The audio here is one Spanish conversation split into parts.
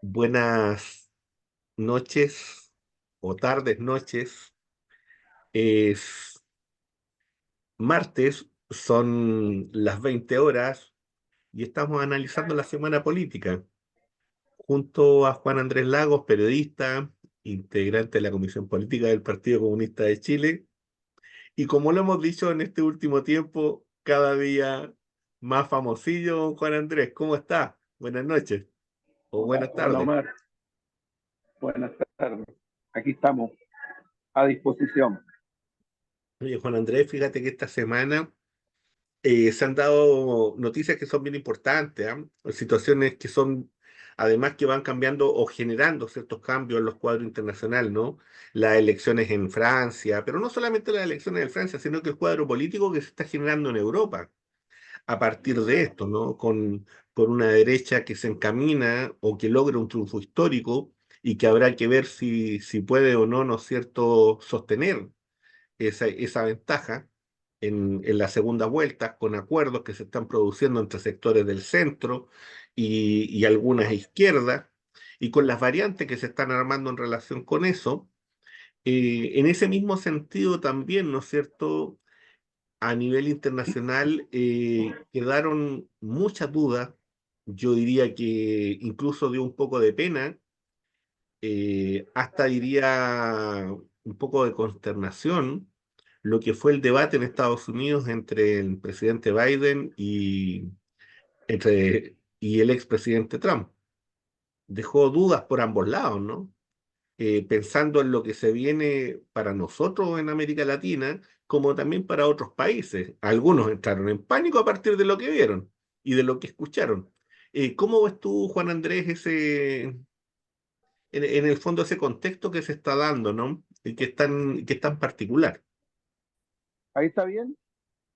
Buenas noches o tardes noches. Es martes, son las 20 horas y estamos analizando la semana política junto a Juan Andrés Lagos, periodista, integrante de la Comisión Política del Partido Comunista de Chile. Y como lo hemos dicho en este último tiempo, cada día más famosillo, Juan Andrés. ¿Cómo está? Buenas noches o Hola, buenas hola tardes. Omar, buenas tardes. Aquí estamos a disposición. Oye, Juan Andrés, fíjate que esta semana se han dado noticias que son bien importantes, ¿ah? Situaciones que son, además que van cambiando o generando ciertos cambios en los cuadros internacionales, ¿no? Las elecciones en Francia, pero no solamente las elecciones en Francia, sino que el cuadro político que se está generando en Europa a partir de esto, ¿no? Con una derecha que se encamina o que logra un triunfo histórico y que habrá que ver si puede o no, ¿no es cierto?, sostener esa ventaja en la segunda vuelta con acuerdos que se están produciendo entre sectores del centro y algunas izquierdas, y con las variantes que se están armando en relación con eso. En ese mismo sentido también, ¿no es cierto?, a nivel internacional quedaron muchas dudas, yo diría que incluso dio un poco de pena, hasta diría un poco de consternación, lo que fue el debate en Estados Unidos entre el presidente Biden y el expresidente Trump. Dejó dudas por ambos lados, ¿no? Pensando en lo que se viene para nosotros en América Latina, como también para otros países. Algunos entraron en pánico a partir de lo que vieron y de lo que escucharon. ¿Cómo ves tú, Juan Andrés, en el fondo ese contexto que se está dando, ¿no? Y que es tan particular? ¿Ahí está bien?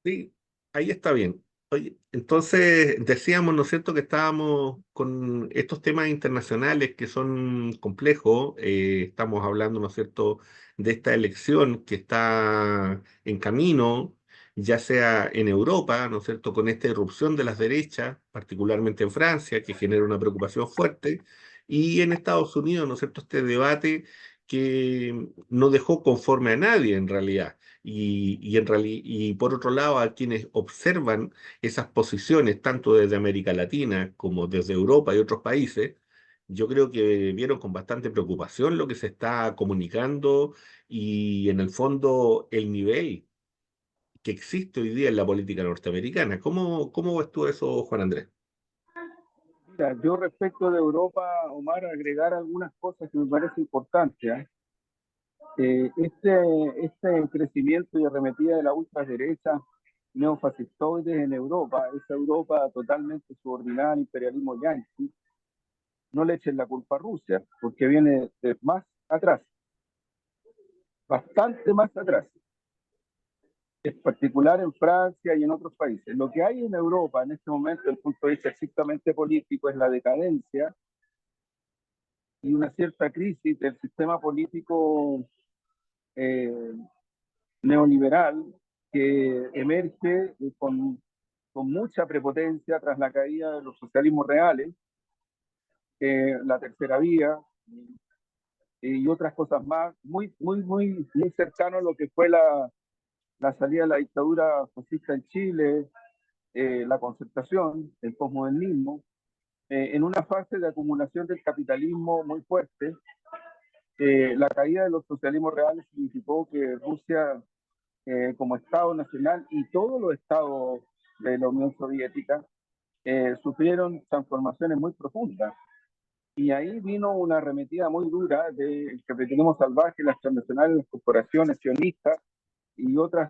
Sí, ahí está bien. Oye, entonces decíamos, ¿no es cierto?, que estábamos con estos temas internacionales que son complejos. Estamos hablando, ¿no es cierto?, de esta elección que está en camino, ya sea en Europa, ¿no es cierto?, con esta irrupción de las derechas, particularmente en Francia, que genera una preocupación fuerte, y en Estados Unidos, ¿no es cierto?, este debate que no dejó conforme a nadie en realidad. Y por otro lado, a quienes observan esas posiciones, tanto desde América Latina como desde Europa y otros países, yo creo que vieron con bastante preocupación lo que se está comunicando y en el fondo el nivel que existe hoy día en la política norteamericana. ¿Cómo ves tú eso, Juan Andrés? Mira, yo respecto de Europa, Omar, agregar algunas cosas que me parece importante, ¿eh? Este crecimiento y arremetida de la ultraderecha neofascistoides en Europa, esa Europa totalmente subordinada al imperialismo yanqui, no le echen la culpa a Rusia, porque viene de más atrás, bastante más atrás, en particular en Francia y en otros países. Lo que hay en Europa en este momento, desde el punto de vista estrictamente político, es la decadencia y una cierta crisis del sistema político eh, neoliberal que emerge con mucha prepotencia tras la caída de los socialismos reales, la tercera vía y otras cosas más, muy cercano a lo que fue la salida de la dictadura fascista en Chile, la concertación, el posmodernismo, en una fase de acumulación del capitalismo muy fuerte. La caída de los socialismos reales significó que Rusia, como Estado nacional y todos los estados de la Unión Soviética, sufrieron transformaciones muy profundas. Y ahí vino una arremetida muy dura del capitalismo salvaje, las transnacionales, las corporaciones sionistas y otras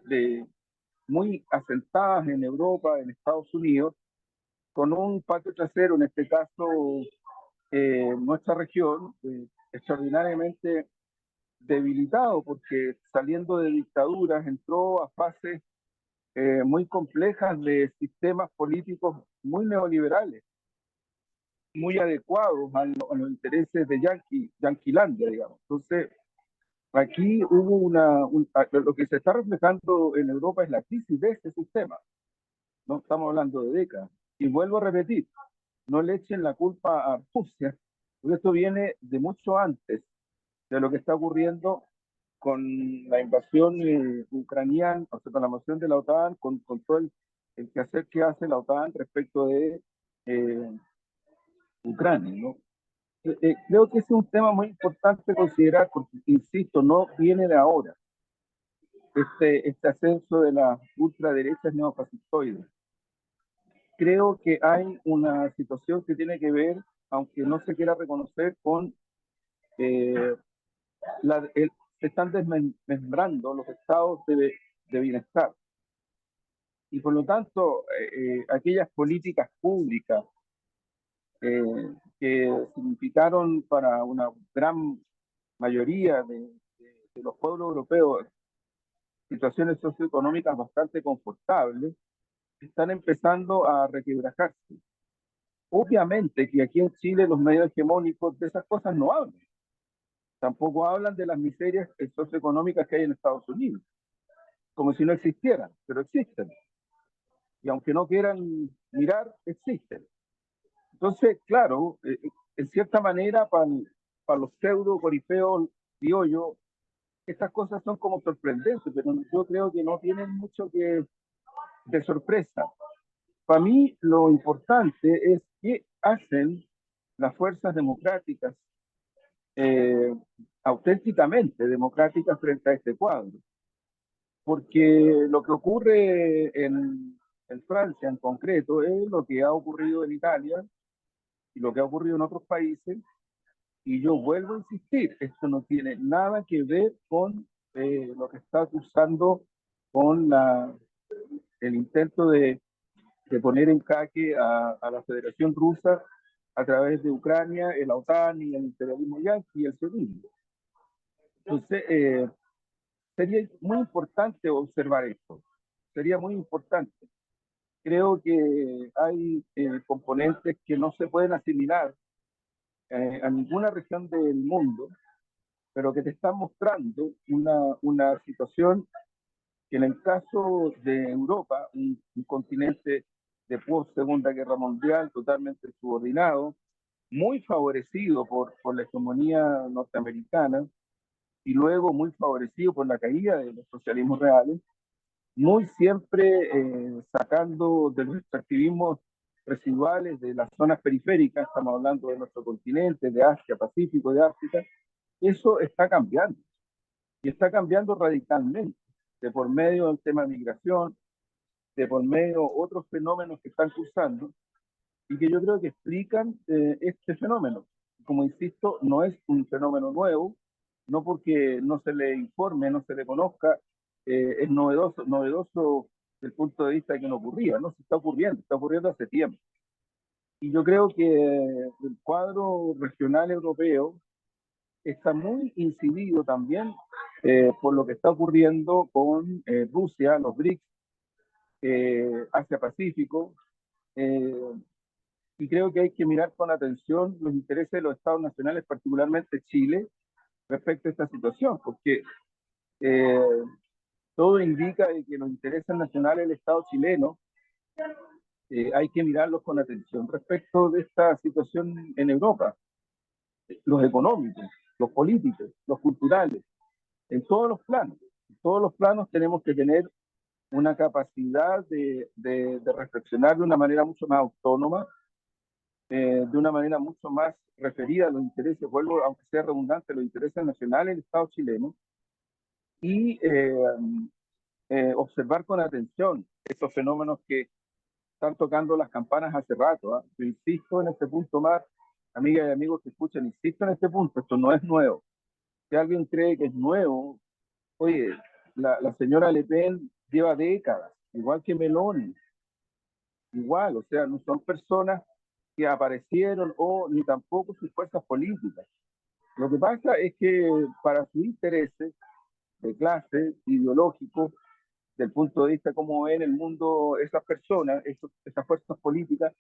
muy asentadas en Europa, en Estados Unidos, con un patio trasero, en este caso nuestra región, extraordinariamente debilitado, porque saliendo de dictaduras entró a fases muy complejas de sistemas políticos muy neoliberales, muy adecuados a los intereses de Yanquilandia, digamos. Entonces, aquí hubo lo que se está reflejando en Europa es la crisis de ese sistema. No estamos hablando de décadas. Y vuelvo a repetir, no le echen la culpa a Rusia, Porque esto viene de mucho antes de lo que está ocurriendo con la invasión ucraniana, o sea, con la invasión de la OTAN, con todo el quehacer que hace la OTAN respecto de eh, Ucrania, ¿no? Creo que ese es un tema muy importante considerar, porque, insisto, no viene de ahora, este ascenso de las ultraderechas neofascistoides. Creo que hay una situación que tiene que ver, aunque no se quiera reconocer, con eh, se están desmembrando los estados de bienestar. Y por lo tanto, aquellas políticas públicas que significaron para una gran mayoría de los pueblos europeos situaciones socioeconómicas bastante confortables, están empezando a requebrajarse. Obviamente que aquí en Chile los medios hegemónicos de esas cosas no hablan. Tampoco hablan de las miserias socioeconómicas que hay en Estados Unidos, como si no existieran, pero existen. Y aunque no quieran mirar, existen. Entonces, claro, en cierta manera, para los pseudo corifeos criollos, estas cosas son como sorprendentes, pero yo creo que no tienen mucho que de sorpresa. Para mí, lo importante es qué hacen las fuerzas democráticas, eh, auténticamente democráticas frente a este cuadro. Porque lo que ocurre en Francia en concreto es lo que ha ocurrido en Italia y lo que ha ocurrido en otros países. Y yo vuelvo a insistir, esto no tiene nada que ver con lo que está acusando con el intento de poner en jaque a la Federación Rusa a través de Ucrania, el OTAN y el imperialismo yanqui y el sionismo. Entonces, sería muy importante observar esto, sería muy importante. Creo que hay componentes que no se pueden asimilar a ninguna región del mundo, pero que te están mostrando una situación que en el caso de Europa, un continente de post Segunda Guerra Mundial totalmente subordinado, muy favorecido por la hegemonía norteamericana y luego muy favorecido por la caída de los socialismos reales, muy siempre sacando de los extractivismos residuales de las zonas periféricas, estamos hablando de nuestro continente, de Asia, Pacífico, de África, eso está cambiando y está cambiando radicalmente, de por medio del tema de migración, de por medio de otros fenómenos que están cursando y que yo creo que explican este fenómeno. Como insisto, no es un fenómeno nuevo, no porque no se le informe, no se le conozca, es novedoso desde el punto de vista de que no ocurría, no se está ocurriendo hace tiempo. Y yo creo que el cuadro regional europeo está muy incidido también por lo que está ocurriendo con Rusia, los BRICS, Asia-Pacífico, eh, y creo que hay que mirar con atención los intereses de los estados nacionales, particularmente Chile, respecto a esta situación, porque eh, todo indica que los intereses nacionales del Estado chileno hay que mirarlos con atención respecto de esta situación en Europa, los económicos, los políticos, los culturales, en todos los planos. En todos los planos tenemos que tener una capacidad de reflexionar de una manera mucho más autónoma, de una manera mucho más referida a los intereses, vuelvo, aunque sea redundante, los intereses nacionales del Estado chileno, y observar con atención estos fenómenos que están tocando las campanas hace rato. ¿Eh? Yo insisto en este punto más, amigas y amigos que escuchan, insisto en este punto, esto no es nuevo. Si alguien cree que es nuevo, oye, la señora Le Pen lleva décadas, igual que Meloni, igual, o sea, no son personas que aparecieron o ni tampoco sus fuerzas políticas. Lo que pasa es que para sus intereses de clase, ideológicos, del punto de vista cómo ven el mundo esas personas, esas fuerzas políticas,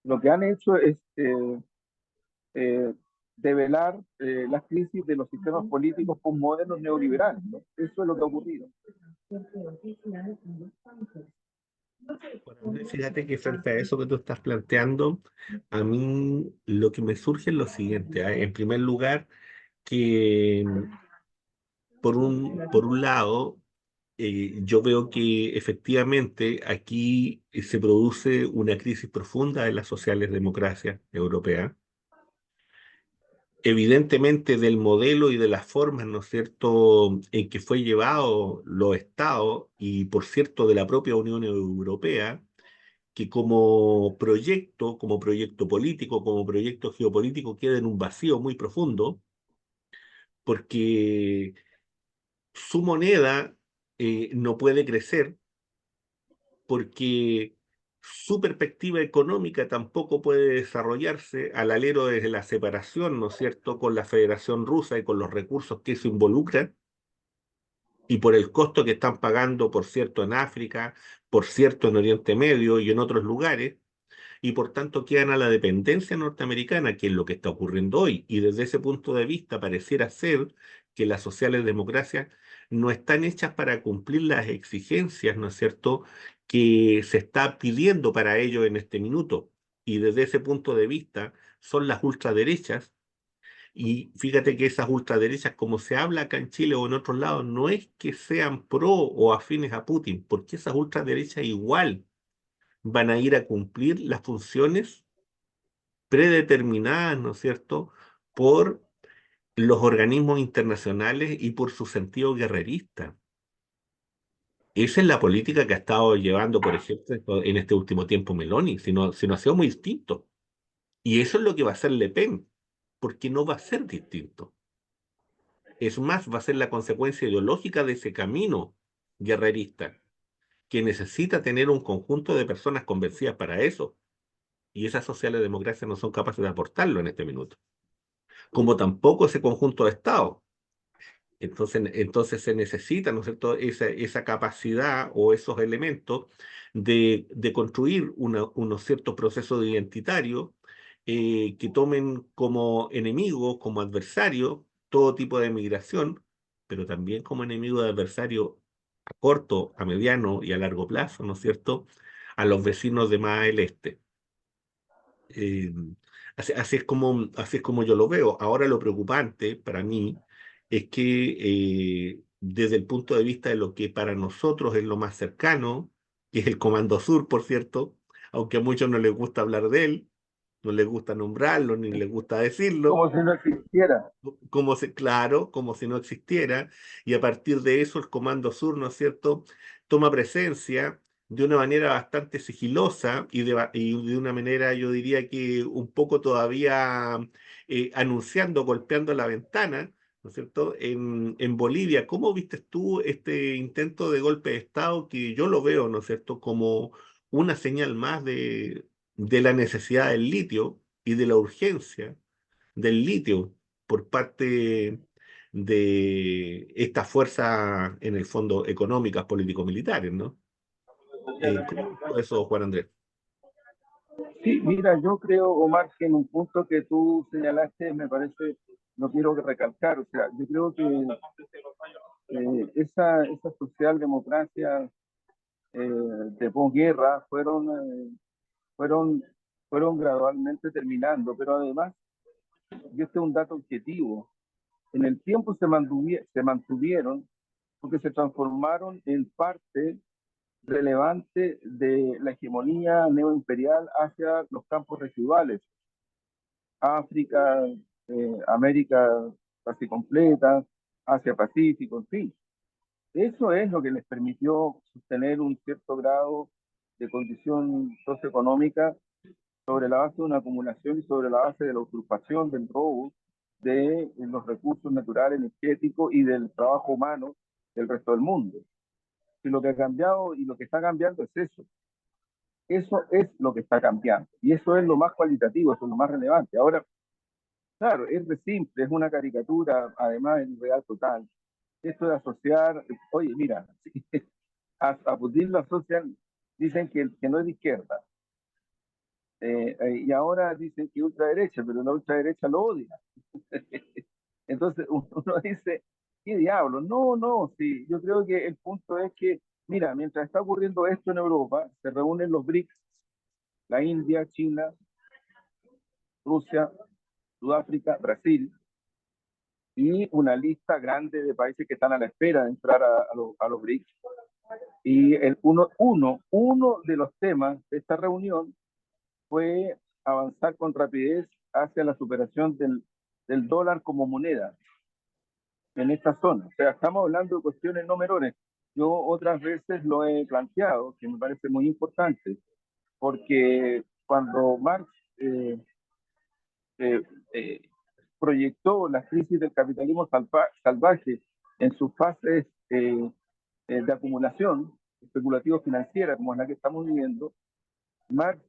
lo que han hecho es eh, develar las crisis de los sistemas políticos postmodernos neoliberales, ¿no? Eso es lo que ha ocurrido. Bueno, fíjate que frente a eso que tú estás planteando, a mí lo que me surge es lo siguiente, ¿ah? En primer lugar, que por un lado, yo veo que efectivamente aquí se produce una crisis profunda en las sociales democracias europeas, evidentemente del modelo y de las formas, ¿no es cierto?, en que fue llevado los estados y, por cierto, de la propia Unión Europea, que como proyecto político, como proyecto geopolítico, queda en un vacío muy profundo, porque su moneda no puede crecer, porque su perspectiva económica tampoco puede desarrollarse al alero de la separación, ¿no es cierto?, con la Federación Rusa y con los recursos que eso involucra, y por el costo que están pagando, por cierto, en África, por cierto, en Oriente Medio y en otros lugares, y por tanto quedan a la dependencia norteamericana, que es lo que está ocurriendo hoy. Y desde ese punto de vista pareciera ser que las sociales democracias no están hechas para cumplir las exigencias, ¿no es cierto?, que se está pidiendo para ello en este minuto. Y desde ese punto de vista son las ultraderechas. Y fíjate que esas ultraderechas, como se habla acá en Chile o en otros lados, no es que sean pro o afines a Putin, porque esas ultraderechas igual van a ir a cumplir las funciones predeterminadas, ¿no es cierto?, por los organismos internacionales y por su sentido guerrerista. Esa es la política que ha estado llevando, por ejemplo, en este último tiempo Meloni, si no ha sido muy distinto. Y eso es lo que va a hacer Le Pen, porque no va a ser distinto. Es más, va a ser la consecuencia ideológica de ese camino guerrerista, que necesita tener un conjunto de personas convencidas para eso. Y esas sociales democracias no son capaces de aportarlo en este minuto, como tampoco ese conjunto de Estados. Entonces se necesita, ¿no es cierto?, esa capacidad o esos elementos de construir unos ciertos procesos identitarios que tomen como enemigos, como adversarios, todo tipo de migración, pero también como enemigo de adversario a corto, a mediano y a largo plazo, ¿no es cierto?, a los vecinos de más al este. Eh, así es como yo lo veo. Ahora lo preocupante para mí es que desde el punto de vista de lo que para nosotros es lo más cercano, que es el Comando Sur, por cierto, aunque a muchos no les gusta hablar de él, no les gusta nombrarlo, ni les gusta decirlo, Como si no existiera. claro, como si no existiera, y a partir de eso el Comando Sur, ¿no es cierto?, toma presencia de una manera bastante sigilosa y de una manera, yo diría que un poco todavía anunciando, golpeando la ventana, ¿no es cierto?, en Bolivia. ¿Cómo viste tú este intento de golpe de Estado que yo lo veo, ¿no es cierto?, como una señal más de la necesidad del litio y de la urgencia del litio por parte de estas fuerzas, en el fondo, económicas, político-militares, ¿no? ¿Cómo ves tú eso, Juan Andrés? Sí, mira, yo creo, Omar, que en un punto que tú señalaste, me parece, no quiero recalcar, o sea, yo creo que esa socialdemocracia de posguerra fueron, fueron gradualmente terminando, pero además, y este es un dato objetivo, en el tiempo se mantuvieron porque se transformaron en parte relevante de la hegemonía neoimperial hacia los campos residuales, África, América casi completa, Asia Pacífico, en fin. Eso es lo que les permitió sostener un cierto grado de condición socioeconómica sobre la base de una acumulación y sobre la base de la usurpación, del robo de los recursos naturales, energéticos y del trabajo humano del resto del mundo. Y lo que ha cambiado y lo que está cambiando es eso. Eso es lo que está cambiando. Y eso es lo más cualitativo, eso es lo más relevante. Ahora, claro, es de simple, es una caricatura, además es real total. Esto de asociar, oye, mira, a Putin lo asocian, dicen que no es de izquierda, y ahora dicen que ultraderecha, pero la ultraderecha lo odia. Entonces uno dice, ¿qué diablo? No, no, sí, yo creo que el punto es que Mira, mientras está ocurriendo esto en Europa, se reúnen los BRICS, la India, China, Rusia, Sudáfrica, Brasil, y una lista grande de países que están a la espera de entrar a los BRICS. Y uno de los temas de esta reunión fue avanzar con rapidez hacia la superación del dólar como moneda en esta zona. O sea, estamos hablando de cuestiones no menores. Yo otras veces lo he planteado, que me parece muy importante, porque cuando Marx eh, eh, eh, proyectó la crisis del capitalismo salvaje en sus fases de acumulación especulativo-financiera, como es la que estamos viviendo, Marx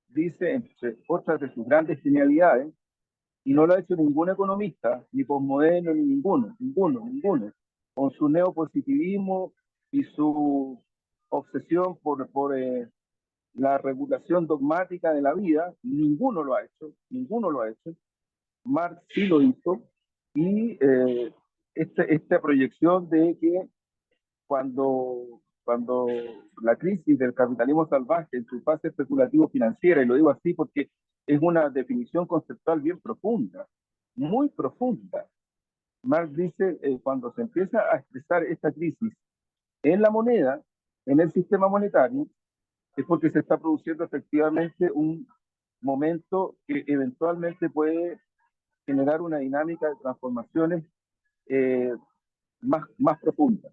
dice, entre otras de sus grandes genialidades, y no lo ha hecho ningún economista, ni posmoderno, ni ninguno, con su neopositivismo y su obsesión por la regulación dogmática de la vida, ninguno lo ha hecho. Marx sí lo hizo, y esta proyección de que cuando la crisis del capitalismo salvaje en su fase especulativo-financiera, y lo digo así porque es una definición conceptual bien profunda, muy profunda. Marx dice, cuando se empieza a expresar esta crisis en la moneda, en el sistema monetario, es porque se está produciendo efectivamente un momento que eventualmente puede generar una dinámica de transformaciones eh, más profunda.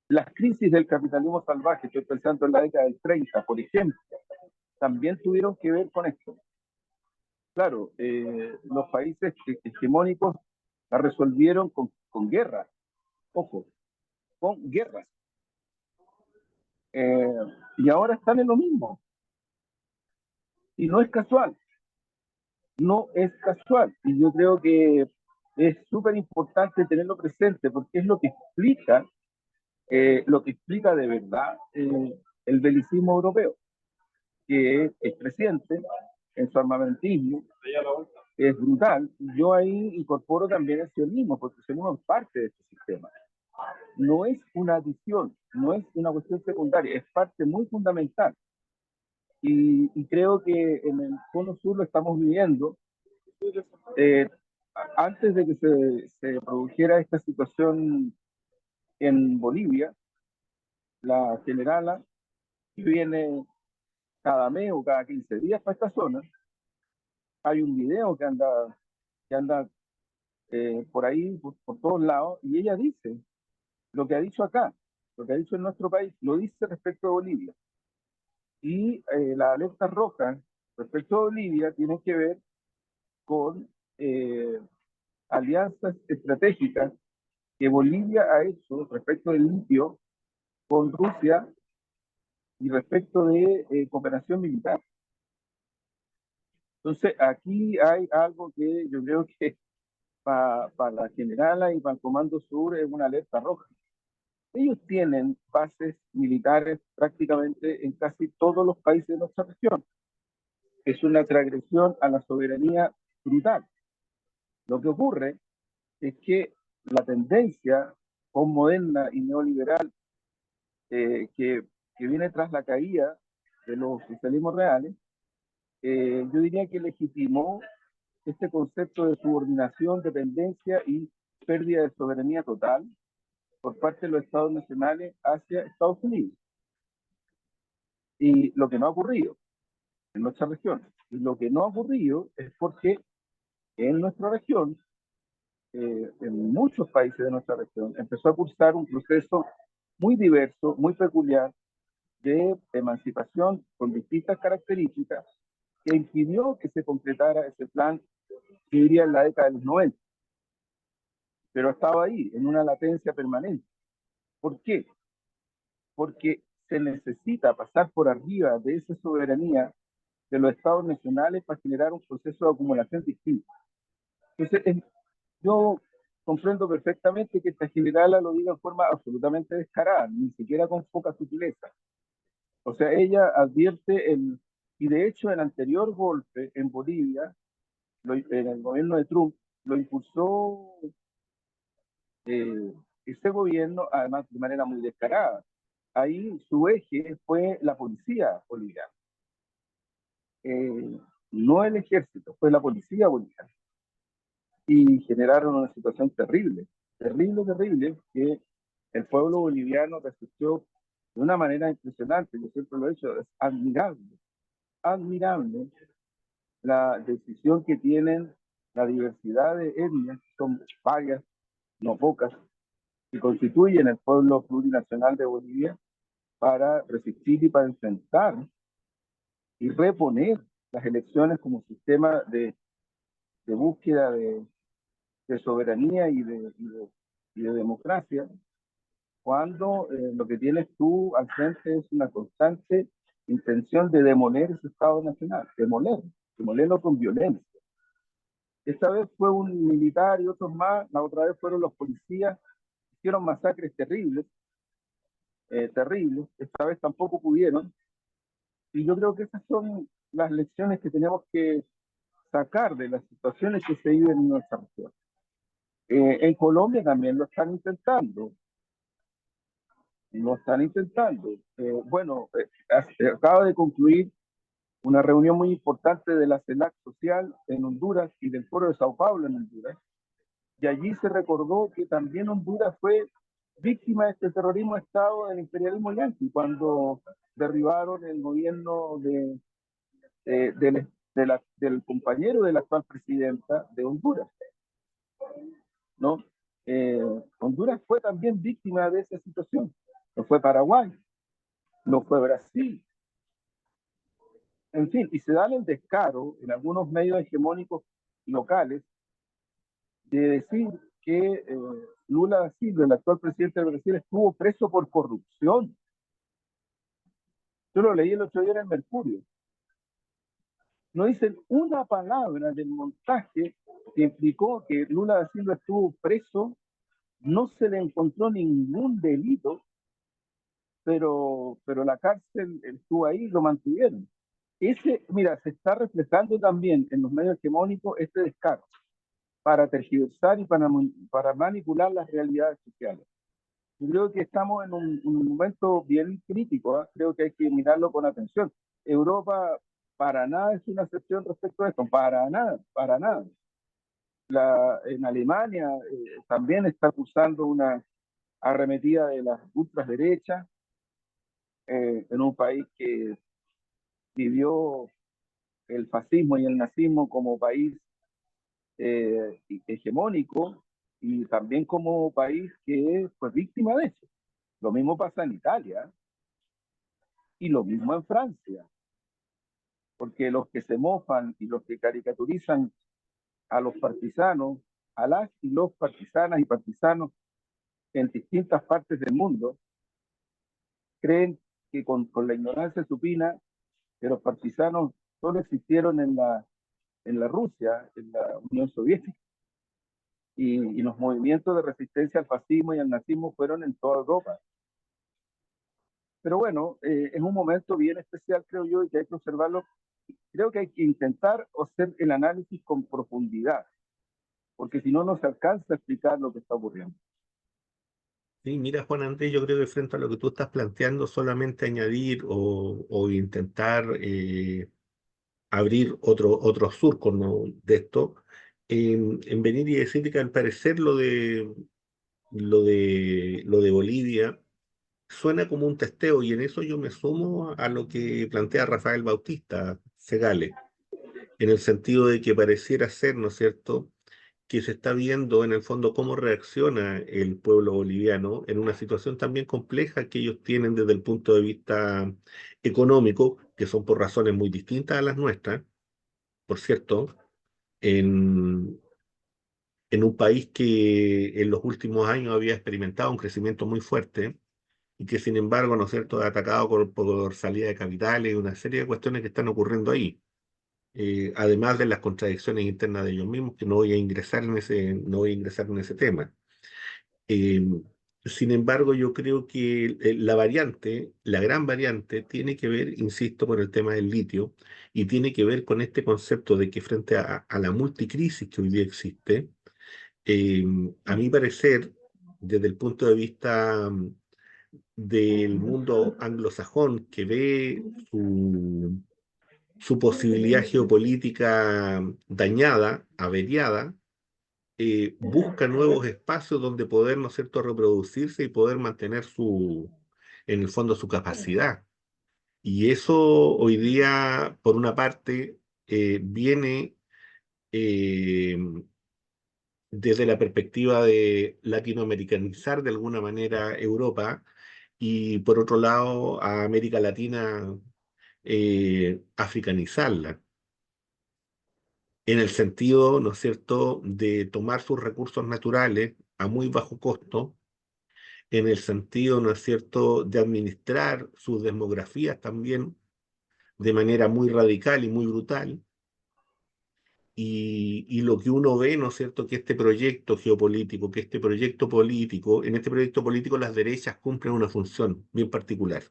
Las crisis del capitalismo salvaje, estoy pensando en la década del 30, por ejemplo, también tuvieron que ver con esto. Claro, los países hegemónicos la resolvieron con guerras, ojo, con guerras. Eh, y ahora están en lo mismo. Y no es casual, no es casual. Y yo creo que es súper importante tenerlo presente porque es lo que explica de verdad el belicismo europeo, que es creciente en su armamentismo, es brutal. Yo ahí incorporo también el sionismo, porque el sionismo es parte de este sistema. No es una adición, no es una cuestión secundaria, es parte muy fundamental. Y creo que en el cono sur lo estamos viviendo. Eh, Antes de que se produjera esta situación en Bolivia, la generala, que viene cada mes o cada 15 días para esta zona, hay un video que anda por ahí, por todos lados, y ella dice lo que ha dicho acá, lo que ha dicho en nuestro país, lo dice respecto a Bolivia. Y la alerta roja respecto a Bolivia tiene que ver con alianzas estratégicas que Bolivia ha hecho respecto del litio con Rusia y respecto de cooperación militar. Entonces, aquí hay algo que yo creo que para la generala y para el Comando Sur es una alerta roja. Ellos tienen bases militares prácticamente en casi todos los países de nuestra región. Es una transgresión a la soberanía brutal. Lo que ocurre es que la tendencia postmoderna y neoliberal que viene tras la caída de los socialismos reales, yo diría que legitimó este concepto de subordinación, dependencia y pérdida de soberanía total por parte de los estados nacionales hacia Estados Unidos. Y lo que no ha ocurrido en nuestra región, y lo que no ha ocurrido es porque en nuestra región, en muchos países de nuestra región, empezó a cursar un proceso muy diverso, muy peculiar de emancipación con distintas características que impidió que se concretara ese plan que iría en la década de los 90, pero estaba ahí, en una latencia permanente. ¿Por qué? Porque se necesita pasar por arriba de esa soberanía de los estados nacionales para generar un proceso de acumulación distinto. Entonces, yo comprendo perfectamente que esta generala lo diga en forma absolutamente descarada, ni siquiera con poca sutileza. O sea, ella advierte y de hecho el anterior golpe en Bolivia, en el gobierno de Trump, lo impulsó ese gobierno, además de manera muy descarada. ahí su eje fue la policía boliviana, eh, no el ejército, fue la policía boliviana. Y generaron una situación terrible, terrible, terrible, que el pueblo boliviano resistió de una manera impresionante. Yo siempre lo he dicho, es admirable, admirable la decisión que tienen la diversidad de etnias, que son varias, no pocas, que constituyen el pueblo plurinacional de Bolivia para resistir y para enfrentar y reponer las elecciones como sistema de búsqueda de soberanía y de democracia, cuando lo que tienes tú al frente es una constante intención de demoler ese Estado nacional, demolerlo con violencia. Esta vez fue un militar y otros más, la otra vez fueron los policías, hicieron masacres terribles, terribles, esta vez tampoco pudieron, y yo creo que esas son las lecciones que tenemos que sacar de las situaciones que se viven en nuestra región. En Colombia también lo están intentando, lo están intentando. Bueno, acaba de concluir una reunión muy importante de la CELAC Social en Honduras y del Foro de Sao Paulo en Honduras, y allí se recordó que también Honduras fue víctima de este terrorismo de Estado del imperialismo yanqui, cuando derribaron el gobierno del compañero de la actual presidenta de Honduras, ¿no? Eh, Honduras fue también víctima de esa situación. No fue Paraguay, no fue Brasil, en fin, y se dan el descaro en algunos medios hegemónicos locales de decir que Lula da Silva, el actual presidente de Brasil, estuvo preso por corrupción. Yo lo leí el otro día en el Mercurio. No dicen una palabra del montaje que implicó que Lula da Silva estuvo preso, no se le encontró ningún delito, pero la cárcel estuvo ahí y lo mantuvieron. Mira, se está reflejando también en los medios hegemónicos este descaro para tergiversar y para manipular las realidades sociales. Yo creo que estamos en un momento bien crítico, ¿eh? Creo que hay que mirarlo con atención. Europa para nada es una excepción respecto a esto, para nada, para nada. En Alemania también está acusando una arremetida de las ultraderechas en un país que vivió el fascismo y el nazismo como país hegemónico y también como país que fue víctima de eso. Lo mismo pasa en Italia y lo mismo en Francia, porque los que se mofan y los que caricaturizan a los partisanos, a las y los partisanas y partisanos en distintas partes del mundo, creen que con la ignorancia supina que los partisanos solo existieron en la Rusia, en la Unión Soviética, y los movimientos de resistencia al fascismo y al nazismo fueron en toda Europa. Pero bueno, es un momento bien especial, creo yo, y que hay que observarlo. Creo que hay que intentar hacer el análisis con profundidad, porque si no, no se alcanza a explicar lo que está ocurriendo. Sí, mira, Juan Andrés, yo creo que frente a lo que tú estás planteando, solamente añadir o intentar abrir otro surco, ¿no?, de esto, en venir y decir que al parecer lo de Bolivia suena como un testeo, y en eso yo me sumo a lo que plantea Rafael Bautista Segale, en el sentido de que pareciera ser, ¿no es cierto?, que se está viendo en el fondo cómo reacciona el pueblo boliviano en una situación también compleja que ellos tienen desde el punto de vista económico, que son por razones muy distintas a las nuestras, por cierto, en, en un país que en los últimos años había experimentado un crecimiento muy fuerte y que sin embargo, ¿no es cierto?, atacado por salida de capitales y una serie de cuestiones que están ocurriendo ahí. Además de las contradicciones internas de ellos mismos, que no voy a ingresar no voy a ingresar en ese tema. Eh, Sin embargo, yo creo que la variante, la gran variante, tiene que ver, insisto, con el tema del litio y tiene que ver con este concepto de que frente a la multicrisis que hoy día existe, eh, a mi parecer, desde el punto de vista del mundo anglosajón que ve su posibilidad geopolítica dañada, averiada, busca nuevos espacios donde poder, ¿no es cierto?, reproducirse y poder mantener en el fondo, su capacidad. Y eso hoy día, por una parte, viene eh, desde la perspectiva de latinoamericanizar de alguna manera Europa y por otro lado a América Latina africanizarla, en el sentido, ¿no es cierto?, de tomar sus recursos naturales a muy bajo costo, en el sentido, ¿no es cierto?, de administrar sus demografías también de manera muy radical y muy brutal. Y lo que uno ve, ¿no es cierto?, que este proyecto geopolítico, que este proyecto político, en este proyecto político las derechas cumplen una función bien particular.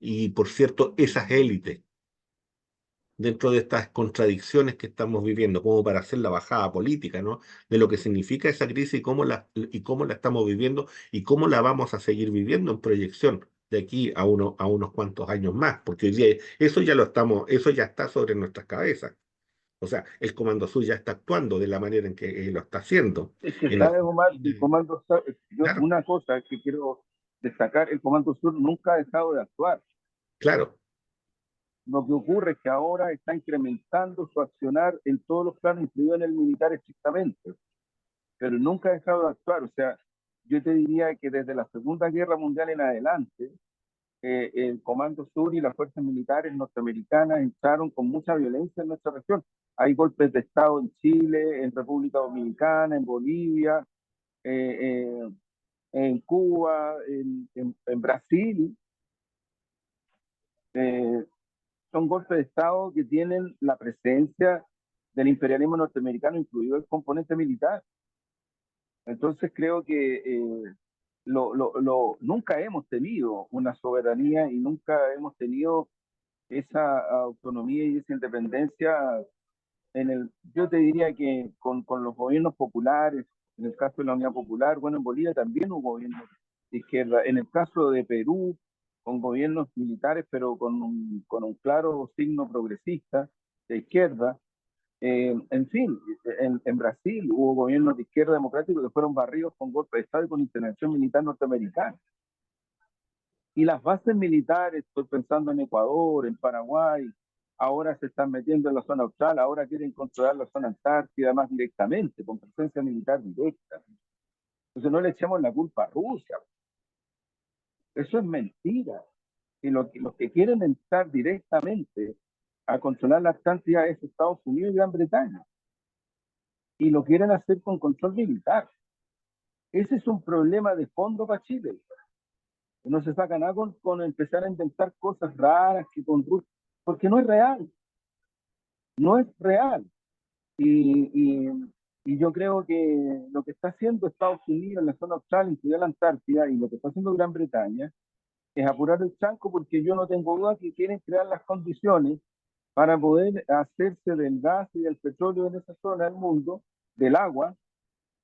Y por cierto, esas élites, dentro de estas contradicciones que estamos viviendo, como para hacer la bajada política, ¿no? De lo que significa esa crisis y cómo la estamos viviendo y cómo la vamos a seguir viviendo en proyección de aquí a unos cuantos años más, porque hoy día eso ya está sobre nuestras cabezas. O sea, el Comando Sur ya está actuando de la manera en que lo está haciendo. Es que, En ¿sabes, Omar? El Argentina, Comando Sur, claro, una cosa que quiero destacar, el Comando Sur nunca ha dejado de actuar. claro, Lo que ocurre es que ahora está incrementando su accionar en todos los planos, incluido en el militar estrictamente, pero nunca ha dejado de actuar. O sea, yo te diría que desde la Segunda Guerra Mundial en adelante, el Comando Sur y las fuerzas militares norteamericanas entraron con mucha violencia en nuestra región. Hay golpes de Estado en Chile, en República Dominicana, en Bolivia, eh, en Cuba, en Brasil. Eh, Son golpes de Estado que tienen la presencia del imperialismo norteamericano, incluido el componente militar. Entonces creo que nunca hemos tenido una soberanía y nunca hemos tenido esa autonomía y esa independencia yo te diría que con los gobiernos populares, en el caso de la Unidad Popular, bueno, en Bolivia también hubo gobiernos de izquierda, en el caso de Perú, con gobiernos militares, pero con un claro signo progresista de izquierda. En fin, en Brasil hubo gobiernos de izquierda democráticos que fueron barridos con golpe de Estado y con intervención militar norteamericana. Y las bases militares, estoy pensando en Ecuador, en Paraguay, ahora se están metiendo en la zona austral, ahora quieren controlar la zona antártida más directamente, con presencia militar directa. Entonces no le echemos la culpa a Rusia. Eso es mentira. Y los que quieren entrar directamente a controlar la Antártida es Estados Unidos y Gran Bretaña. Y lo quieren hacer con control militar. Ese es un problema de fondo para Chile. No se saca nada con empezar a inventar cosas raras que con Rusia, porque no es real, no es real. Y, y, y yo creo que lo que está haciendo Estados Unidos en la zona austral, incluida la Antártida, y lo que está haciendo Gran Bretaña, es apurar el chanco porque yo no tengo duda que quieren crear las condiciones para poder hacerse del gas y del petróleo en esa zona del mundo, del agua,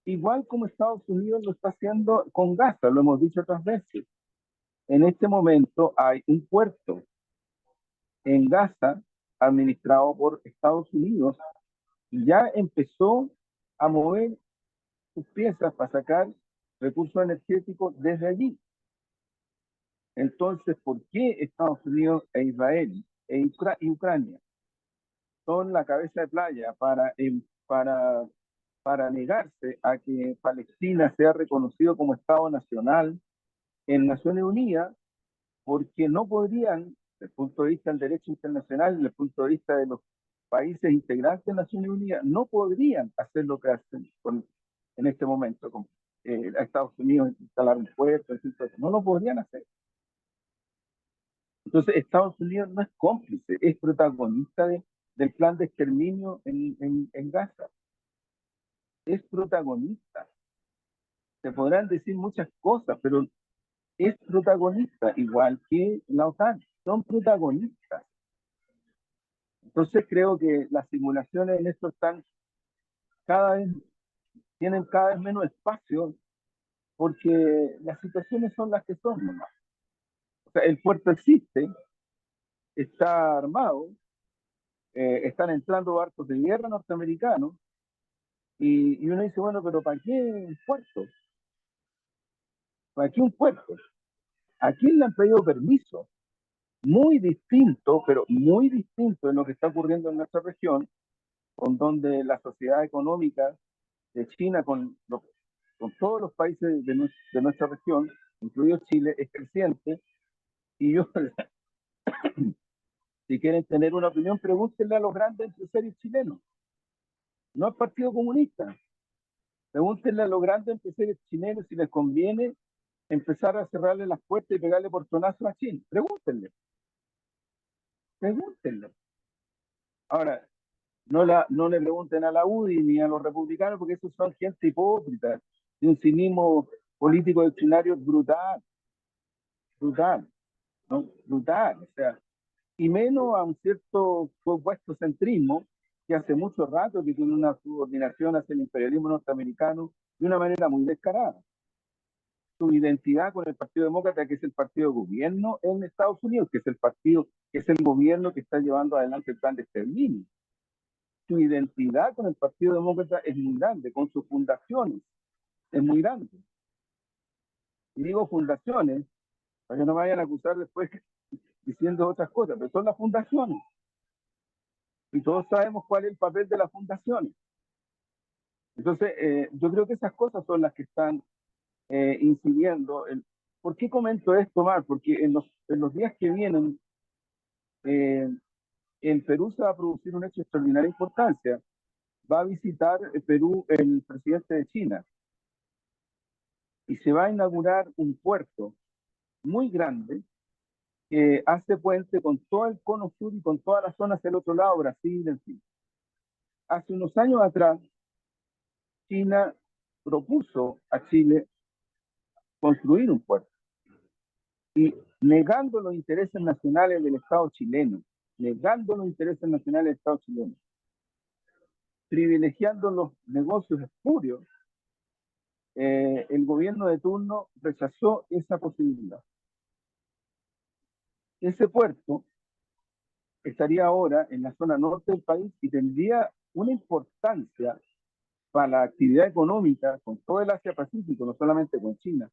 igual como Estados Unidos lo está haciendo con Gaza, lo hemos dicho otras veces. En este momento hay un puerto en Gaza administrado por Estados Unidos y ya empezó a mover sus piezas para sacar recursos energéticos desde allí. Entonces, ¿por qué Estados Unidos e Israel y Ucrania son la cabeza de playa para negarse a que Palestina sea reconocido como Estado nacional en Naciones Unidas? Porque no podrían, desde el punto de vista del derecho internacional, desde el punto de vista de los países integrantes de Naciones Unidas, no podrían hacer lo que hacen en este momento con a Estados Unidos, instalar un puerto, no lo podrían hacer. Entonces, Estados Unidos no es cómplice, es protagonista del plan de exterminio en Gaza. Es protagonista. Se podrán decir muchas cosas, pero es protagonista, igual que la OTAN. Son protagonistas. Entonces creo que las simulaciones en esto tienen cada vez menos espacio porque las situaciones son las que son, nomás. O sea, el puerto existe, está armado, están entrando barcos de guerra norteamericanos, y uno dice, bueno, pero ¿para qué un puerto? ¿Para qué un puerto? ¿A quién le han pedido permiso? Muy distinto, pero muy distinto en lo que está ocurriendo en nuestra región, con donde la sociedad económica de China con todos los países de nuestra región, incluido Chile, es creciente. Y yo, si quieren tener una opinión, pregúntenle a los grandes empresarios chilenos, no al Partido Comunista. Pregúntenle a los grandes empresarios chilenos si les conviene empezar a cerrarle las puertas y pegarle portonazos a China. Pregúntenle, pregúntenle. Ahora, no le pregunten a la UDI ni a los republicanos, porque esos son gente hipócrita, de un cinismo político doctrinario brutal, brutal, ¿no? Brutal, o sea, y menos a un cierto supuesto centrismo que hace mucho rato que tiene una subordinación hacia el imperialismo norteamericano de una manera muy descarada. Su identidad con el Partido Demócrata, que es el partido de gobierno en Estados Unidos, que es el partido, que es el gobierno que está llevando adelante el plan de exterminio. Su identidad con el Partido Demócrata es muy grande, con sus fundaciones es muy grande. Y digo fundaciones, para que no me vayan a acusar después diciendo otras cosas, pero son las fundaciones. Y todos sabemos cuál es el papel de las fundaciones. Entonces, yo creo que esas cosas son las que están incidiendo. ¿Por qué comento esto, Mar? Porque en los días que vienen, eh, en Perú se va a producir un hecho de extraordinaria importancia. Va a visitar Perú el presidente de China y se va a inaugurar un puerto muy grande que hace puente con todo el cono sur y con todas las zonas del otro lado, Brasil, en fin. Hace unos años atrás, China propuso a Chile construir un puerto y negando los intereses nacionales del Estado chileno, negando los intereses nacionales del Estado chileno, privilegiando los negocios espurios, el gobierno de turno rechazó esa posibilidad. Ese puerto estaría ahora en la zona norte del país y tendría una importancia para la actividad económica con todo el Asia-Pacífico, no solamente con China,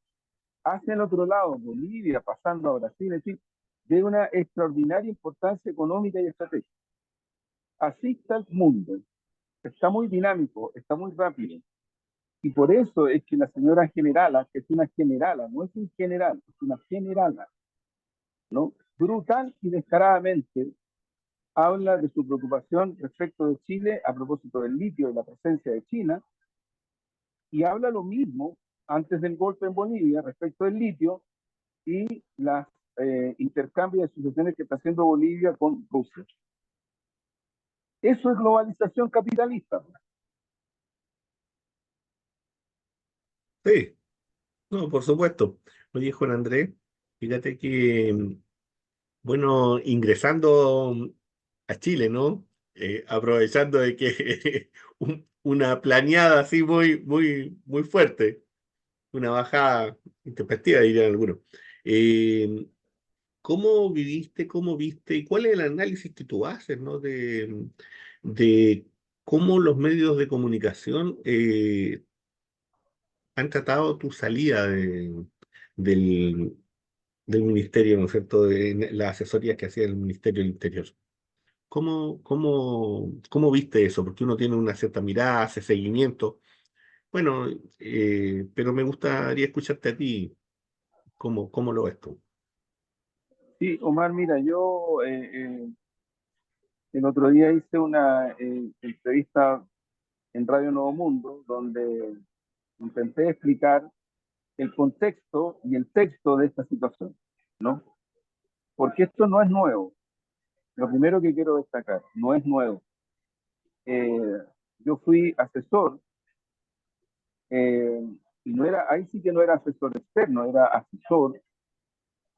hacia el otro lado, Bolivia, pasando a Brasil, en fin, de una extraordinaria importancia económica y estratégica. Así está el mundo, está muy dinámico, está muy rápido. Y por eso es que la señora generala, que es una generala, no es un general, es una generala, ¿no? Brutal y descaradamente habla de su preocupación respecto de Chile a propósito del litio y la presencia de China, y habla lo mismo antes del golpe en Bolivia respecto del litio y las intercambios de asociaciones que está haciendo Bolivia con Rusia. Eso es globalización capitalista. Sí, no, por supuesto. Oye, Juan Andrés, fíjate que, bueno, ingresando a Chile, ¿no? Aprovechando de que una planeada así muy fuerte, una bajada intempestiva, dirían algunos. Eh, ¿Cómo viviste, cómo viste y cuál es el análisis que tú haces, ¿no? De cómo los medios de comunicación han tratado tu salida del, del ministerio, ¿no es cierto? De las asesorías que hacía el Ministerio del Interior. ¿Cómo viste eso? Porque uno tiene una cierta mirada, hace seguimiento. Bueno, pero me gustaría escucharte a ti, ¿cómo lo ves tú? Sí, Omar, mira, yo el otro día hice una entrevista en Radio Nuevo Mundo donde intenté explicar el contexto y el texto de esta situación, ¿no? Porque esto no es nuevo. Lo primero que quiero destacar, no es nuevo. Eh, yo fui asesor y no era, ahí sí que no era asesor externo, era asesor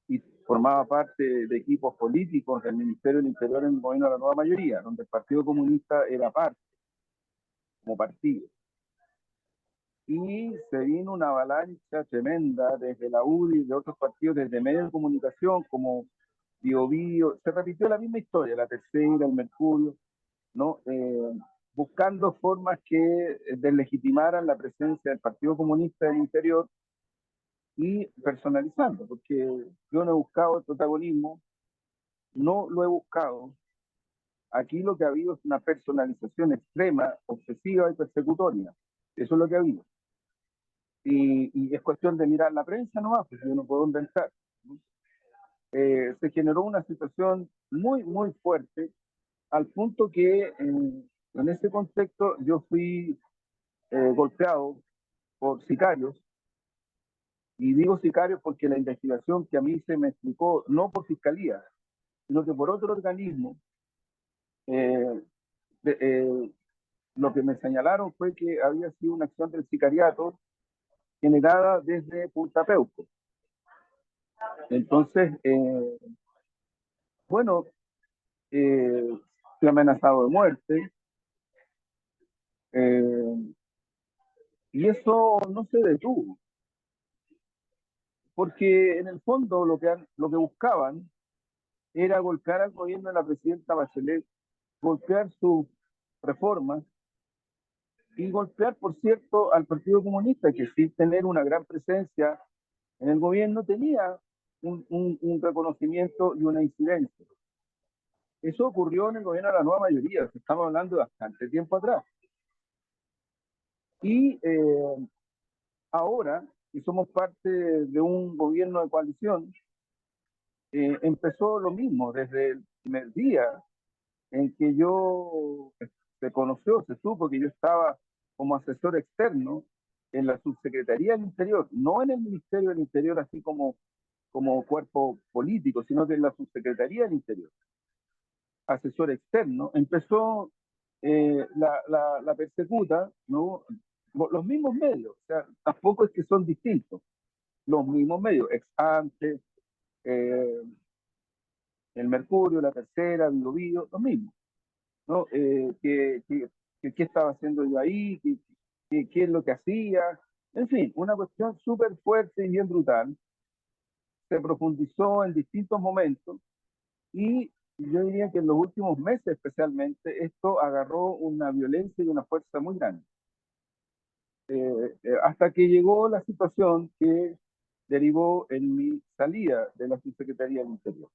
y formaba parte de equipos políticos del Ministerio del Interior en el gobierno de la nueva mayoría, donde el Partido Comunista era parte, como partido. y se vino una avalancha tremenda desde la UDI, de otros partidos, desde medios de comunicación como Bio Bio, se repitió la misma historia, la Tercera, el Mercurio, ¿no? Buscando formas que deslegitimaran la presencia del Partido Comunista del interior y personalizando, porque yo no he buscado el protagonismo, no lo he buscado. Aquí lo que ha habido es una personalización extrema, obsesiva y persecutoria. Eso es lo que ha habido. Y es cuestión de mirar la prensa nomás, porque yo no puedo inventar. Se generó una situación muy, muy fuerte, al punto que en ese contexto yo fui golpeado por sicarios, y digo sicarios porque la investigación que a mí se me explicó, no por fiscalía, sino que por otro organismo, eh, de, lo que me señalaron fue que había sido una acción del sicariato generada desde Punta Peuco. Entonces, bueno, eh, fui amenazado de muerte, eh, y eso no se detuvo, porque en el fondo lo que buscaban era golpear al gobierno de la presidenta Bachelet, golpear sus reformas y golpear, por cierto, al Partido Comunista, que sin tener una gran presencia en el gobierno tenía un reconocimiento y una incidencia. Eso ocurrió en el gobierno de la nueva mayoría, estamos hablando de bastante tiempo atrás. Y ahora, que somos parte de un gobierno de coalición, empezó lo mismo desde el primer día en que yo se conoció, se supo que yo estaba como asesor externo en la subsecretaría del Interior, no en el Ministerio del Interior así como cuerpo político, sino que en la subsecretaría del Interior, asesor externo, empezó la persecuta, ¿no? Los mismos medios, o sea, tampoco es que son distintos, los mismos medios, ex ante, eh, el Mercurio, la Tercera, Bio Bio, los mismos. ¿No? ¿Qué estaba haciendo yo ahí? ¿Qué es lo que hacía? En fin, una cuestión súper fuerte y bien brutal. Se profundizó en distintos momentos y yo diría que en los últimos meses especialmente esto agarró una violencia y una fuerza muy grande. Hasta que llegó la situación que derivó en mi salida de la Subsecretaría del Interior.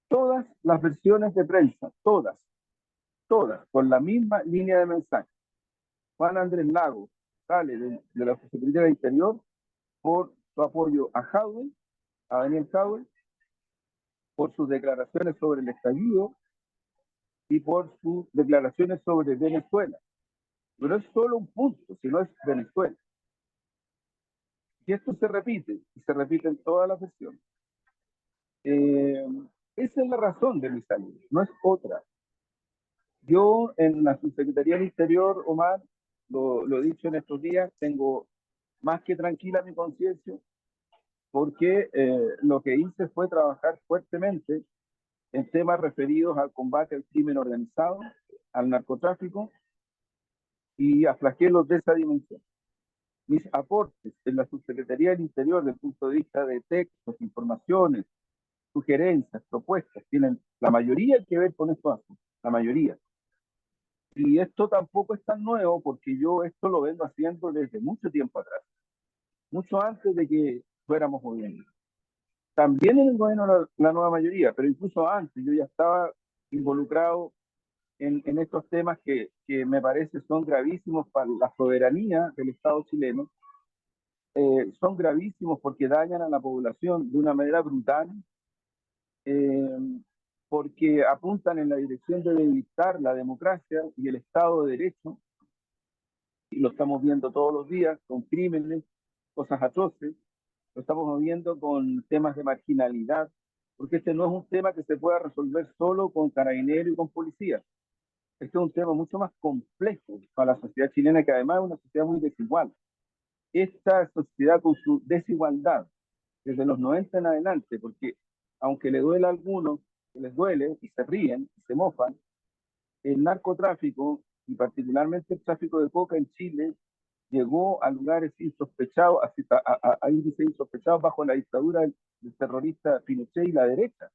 Todas las versiones de prensa, todas, con la misma línea de mensaje. Juan Andrés Lago sale de la Secretaría del Interior por su apoyo a Jadwe, a Daniel Jadwe, por sus declaraciones sobre el estallido y por sus declaraciones sobre Venezuela. Pero es solo un punto, si no es Venezuela. Y esto se repite, y se repite en todas las versiones. Eh, Esa es la razón de mi salida, no es otra. Yo en la Subsecretaría del Interior, Omar, lo he dicho en estos días, tengo más que tranquila mi conciencia, porque lo que hice fue trabajar fuertemente en temas referidos al combate al crimen organizado, al narcotráfico y a flagelos de esa dimensión. Mis aportes en la Subsecretaría del Interior, desde el punto de vista de textos, informaciones, sugerencias, propuestas, tienen la mayoría que ver con estos asuntos, la mayoría. Y esto tampoco es tan nuevo porque yo esto lo vengo haciendo desde mucho tiempo atrás, mucho antes de que fuéramos gobierno. También en el gobierno la nueva mayoría, pero incluso antes yo ya estaba involucrado en estos temas que me parece son gravísimos para la soberanía del Estado chileno, son gravísimos porque dañan a la población de una manera brutal, eh, porque apuntan en la dirección de debilitar la democracia y el Estado de Derecho, y lo estamos viendo todos los días con crímenes, cosas atroces, lo estamos viendo con temas de marginalidad, porque este no es un tema que se pueda resolver solo con carabineros y con policía. Este es un tema mucho más complejo para la sociedad chilena, que además es una sociedad muy desigual. Esta sociedad con su desigualdad, desde los 90 en adelante, porque aunque le duele a algunos, que les duele y se ríen y se mofan, el narcotráfico y particularmente el tráfico de coca en Chile llegó a lugares insospechados, a índices insospechados bajo la dictadura del terrorista Pinochet y la derecha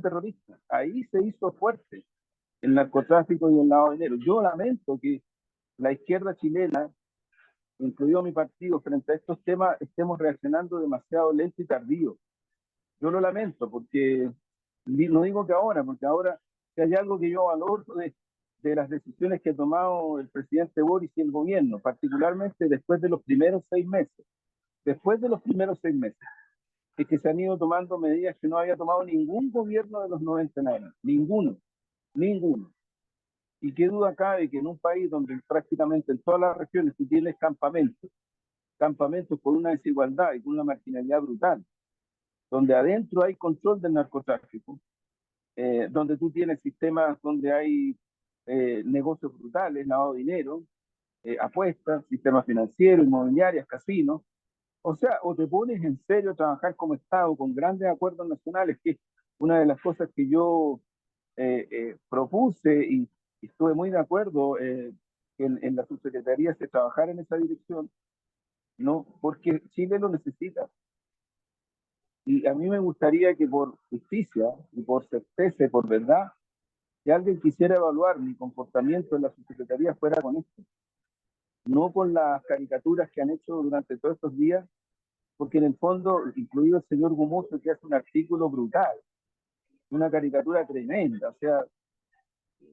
terrorista. Ahí se hizo fuerte el narcotráfico y el lavado de dinero. Yo lamento que la izquierda chilena, incluido mi partido, frente a estos temas, estemos reaccionando demasiado lento y tardío. Yo lo lamento porque no digo que ahora, porque ahora si hay algo que yo valoro de las decisiones que ha tomado el presidente Boris y el gobierno, particularmente después de los primeros 6 meses. Después de los primeros 6 meses, es que se han ido tomando medidas que no había tomado ningún gobierno de los 90 en adelante. Ninguno, ninguno. Y qué duda cabe que en un país donde prácticamente en todas las regiones tú tienes campamentos, campamentos con una desigualdad y con una marginalidad brutal, donde adentro hay control del narcotráfico, donde tú tienes sistemas donde hay negocios brutales, lavado de dinero, apuestas, sistemas financieros, inmobiliarias, casinos. O sea, o te pones en serio a trabajar como Estado con grandes acuerdos nacionales, que es una de las cosas que yo propuse y estuve muy de acuerdo que en la subsecretaría se trabajara en esa dirección, ¿no? Porque Chile lo necesita. Y a mí me gustaría que por justicia y por certeza y por verdad, si alguien quisiera evaluar mi comportamiento en la subsecretaría fuera con esto, no con las caricaturas que han hecho durante todos estos días, porque en el fondo, incluido el señor Gumuso, que hace un artículo brutal, una caricatura tremenda, o sea,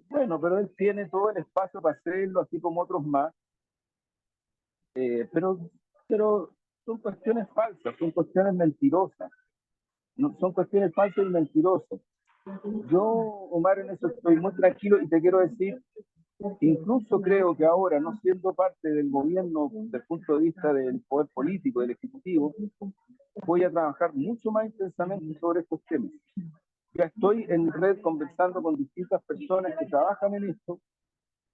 bueno, pero él tiene todo el espacio para hacerlo, así como otros más, pero, pero son cuestiones falsas, son cuestiones mentirosas, no, son cuestiones falsas y mentirosas. Yo, Omar, en eso estoy muy tranquilo y te quiero decir, incluso creo que ahora, no siendo parte del gobierno desde el punto de vista del poder político, del ejecutivo, voy a trabajar mucho más intensamente sobre estos temas. Ya estoy en red conversando con distintas personas que trabajan en esto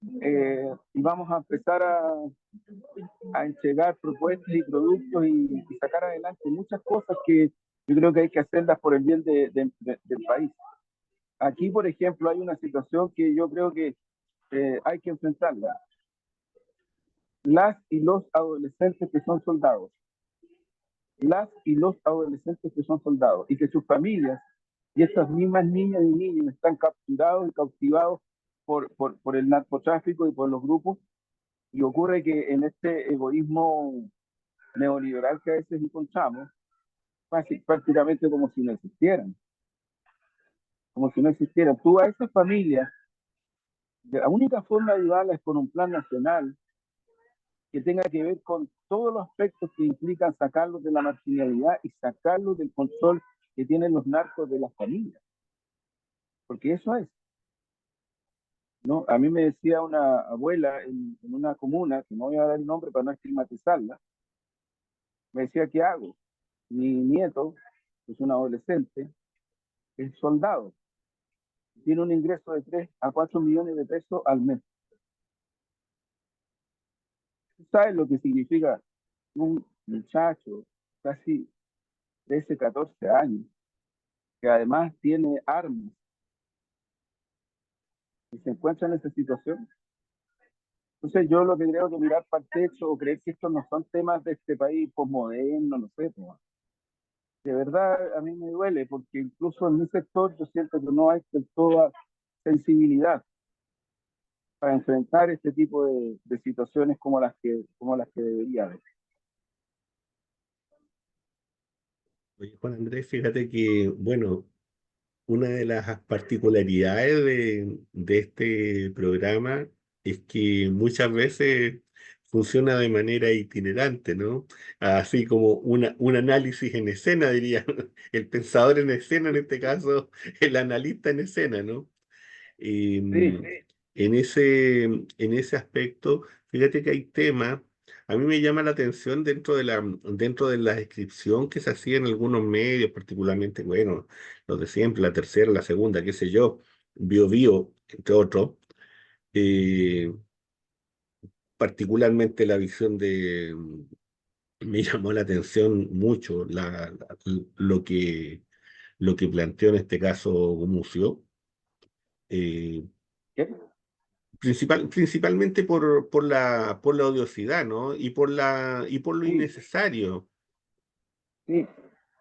y vamos a empezar a entregar propuestas y productos y sacar adelante muchas cosas que yo creo que hay que hacerlas por el bien del país. Aquí, por ejemplo, hay una situación que yo creo que hay que enfrentarla. Las y los adolescentes que son soldados, las y los adolescentes que son soldados y que sus familias y estas mismas niñas y niños están capturados y cautivados por el narcotráfico y por los grupos. Y ocurre que en este egoísmo neoliberal que a veces encontramos, prácticamente como si no existieran, como si no existieran. Tú a esas familias, la única forma de ayudarlas es con un plan nacional que tenga que ver con todos los aspectos que implican sacarlos de la marginalidad y sacarlos del control que tienen los narcos de las familias. Porque eso es, ¿no? A mí me decía una abuela en una comuna, que no voy a dar el nombre para no estigmatizarla, me decía, ¿qué hago? Mi nieto, que es un adolescente, es soldado, tiene un ingreso de 3 a 4 millones de pesos al mes. ¿Tú sabes lo que significa un muchacho casi 13, 14 años, que además tiene armas y se encuentra en esa situación? Entonces yo lo que creo que mirar para el techo o creer que estos no son temas de este país posmoderno, no sé, pues, de verdad a mí me duele porque incluso en mi sector yo siento que no hay toda sensibilidad para enfrentar este tipo de situaciones como las que debería haber. Oye, Juan Andrés, fíjate que, bueno, una de las particularidades de este programa es que muchas veces funciona de manera itinerante, ¿no? Así como un análisis en escena, diría, el pensador en escena, en este caso, el analista en escena, ¿no? Sí, En en ese aspecto, fíjate que hay temas, a mí me llama la atención dentro de la descripción que se hacía en algunos medios, particularmente, bueno, los de siempre, la tercera, la segunda, qué sé yo, Bio, entre otros, eh, particularmente la visión me llamó la atención mucho lo que planteó en este caso Gumucio. eh, ¿qué? principalmente por la odiosidad, ¿no? Y por lo Sí, innecesario. sí,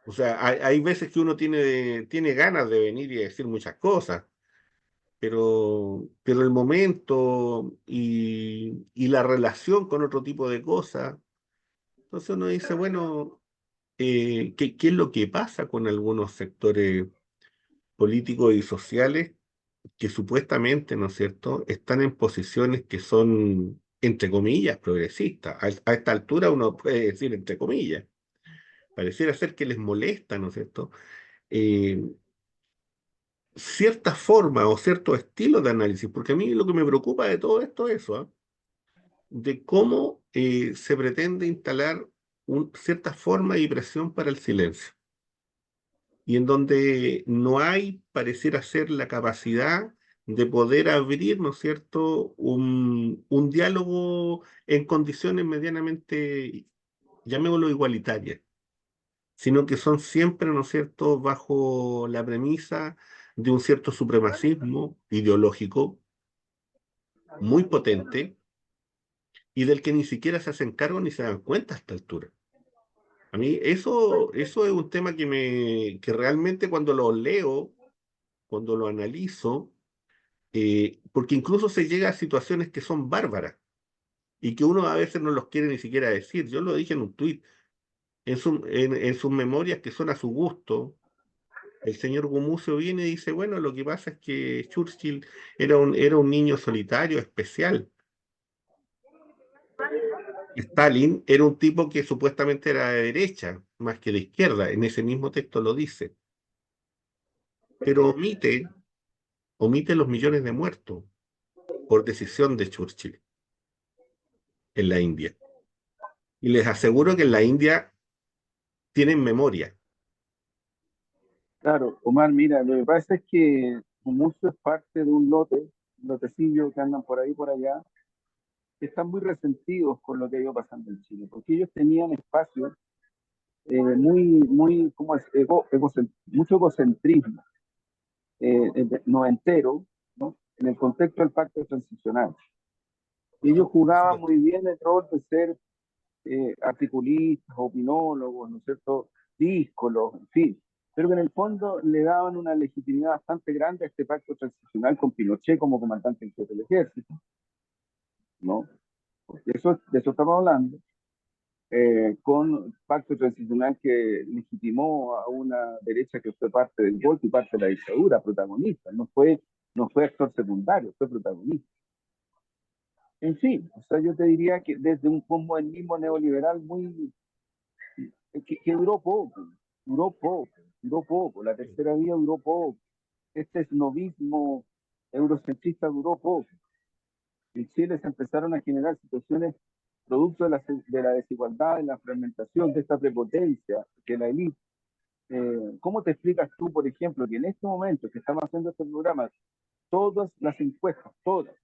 O sea, hay veces que uno tiene ganas de venir y decir muchas cosas, pero el momento y la relación con otro tipo de cosas, entonces uno dice, bueno, ¿qué es lo que pasa con algunos sectores políticos y sociales que supuestamente, ¿no es cierto?, están en posiciones que son, entre comillas, progresistas? A esta altura uno puede decir entre comillas. Pareciera ser que les molesta, ¿no es cierto?, eh, cierta forma o cierto estilo de análisis, porque a mí lo que me preocupa de todo esto es eso, ¿ah? De cómo se pretende instalar cierta forma y presión para el silencio, y en donde no hay, pareciera ser, la capacidad de poder abrir, ¿no es cierto?, un diálogo en condiciones medianamente, llamémoslo, igualitarias, sino que son siempre, ¿no es cierto?, bajo la premisa de un cierto supremacismo ideológico muy potente y del que ni siquiera se hacen cargo ni se dan cuenta a esta altura. A mí eso es un tema que realmente cuando lo leo, cuando lo analizo, porque incluso se llega a situaciones que son bárbaras y que uno a veces no los quiere ni siquiera decir. Yo lo dije en un tuit, en sus memorias que son a su gusto. El señor Gumucio viene y dice, bueno, lo que pasa es que Churchill era un niño solitario, especial. Stalin era un tipo que supuestamente era de derecha, más que de izquierda. En ese mismo texto lo dice. Pero omite los millones de muertos por decisión de Churchill en la India. Y les aseguro que en la India tienen memoria. claro. Omar, mira, lo que pasa es que Gumucio es parte de un lotecillo que andan por ahí por allá, que están muy resentidos con lo que ha ido pasando en Chile, porque ellos tenían espacios muy, ¿cómo es? Mucho egocentrismo noventero, ¿no? En el contexto del pacto transicional. Y ellos Por jugaban supuesto. muy bien el rol de ser articulistas, opinólogos, ¿no es cierto? Díscolos, en fin. Pero que en el fondo le daban una legitimidad bastante grande a este pacto transicional con Pinochet como comandante en jefe del ejército, ¿no? Porque de eso estamos hablando, con pacto transicional que legitimó a una derecha que fue parte del golpe y parte de la dictadura, protagonista, no fue actor secundario, fue protagonista. En fin, o sea, yo te diría que desde un modernismo neoliberal que duró poco, la tercera vía duró poco, este esnovismo eurocentrista duró poco. En Chile se empezaron a generar situaciones producto de la desigualdad, de la fragmentación, de esta prepotencia de la élite. ¿Cómo te explicas tú, por ejemplo, que en este momento que estamos haciendo este programa, todas las encuestas, todas,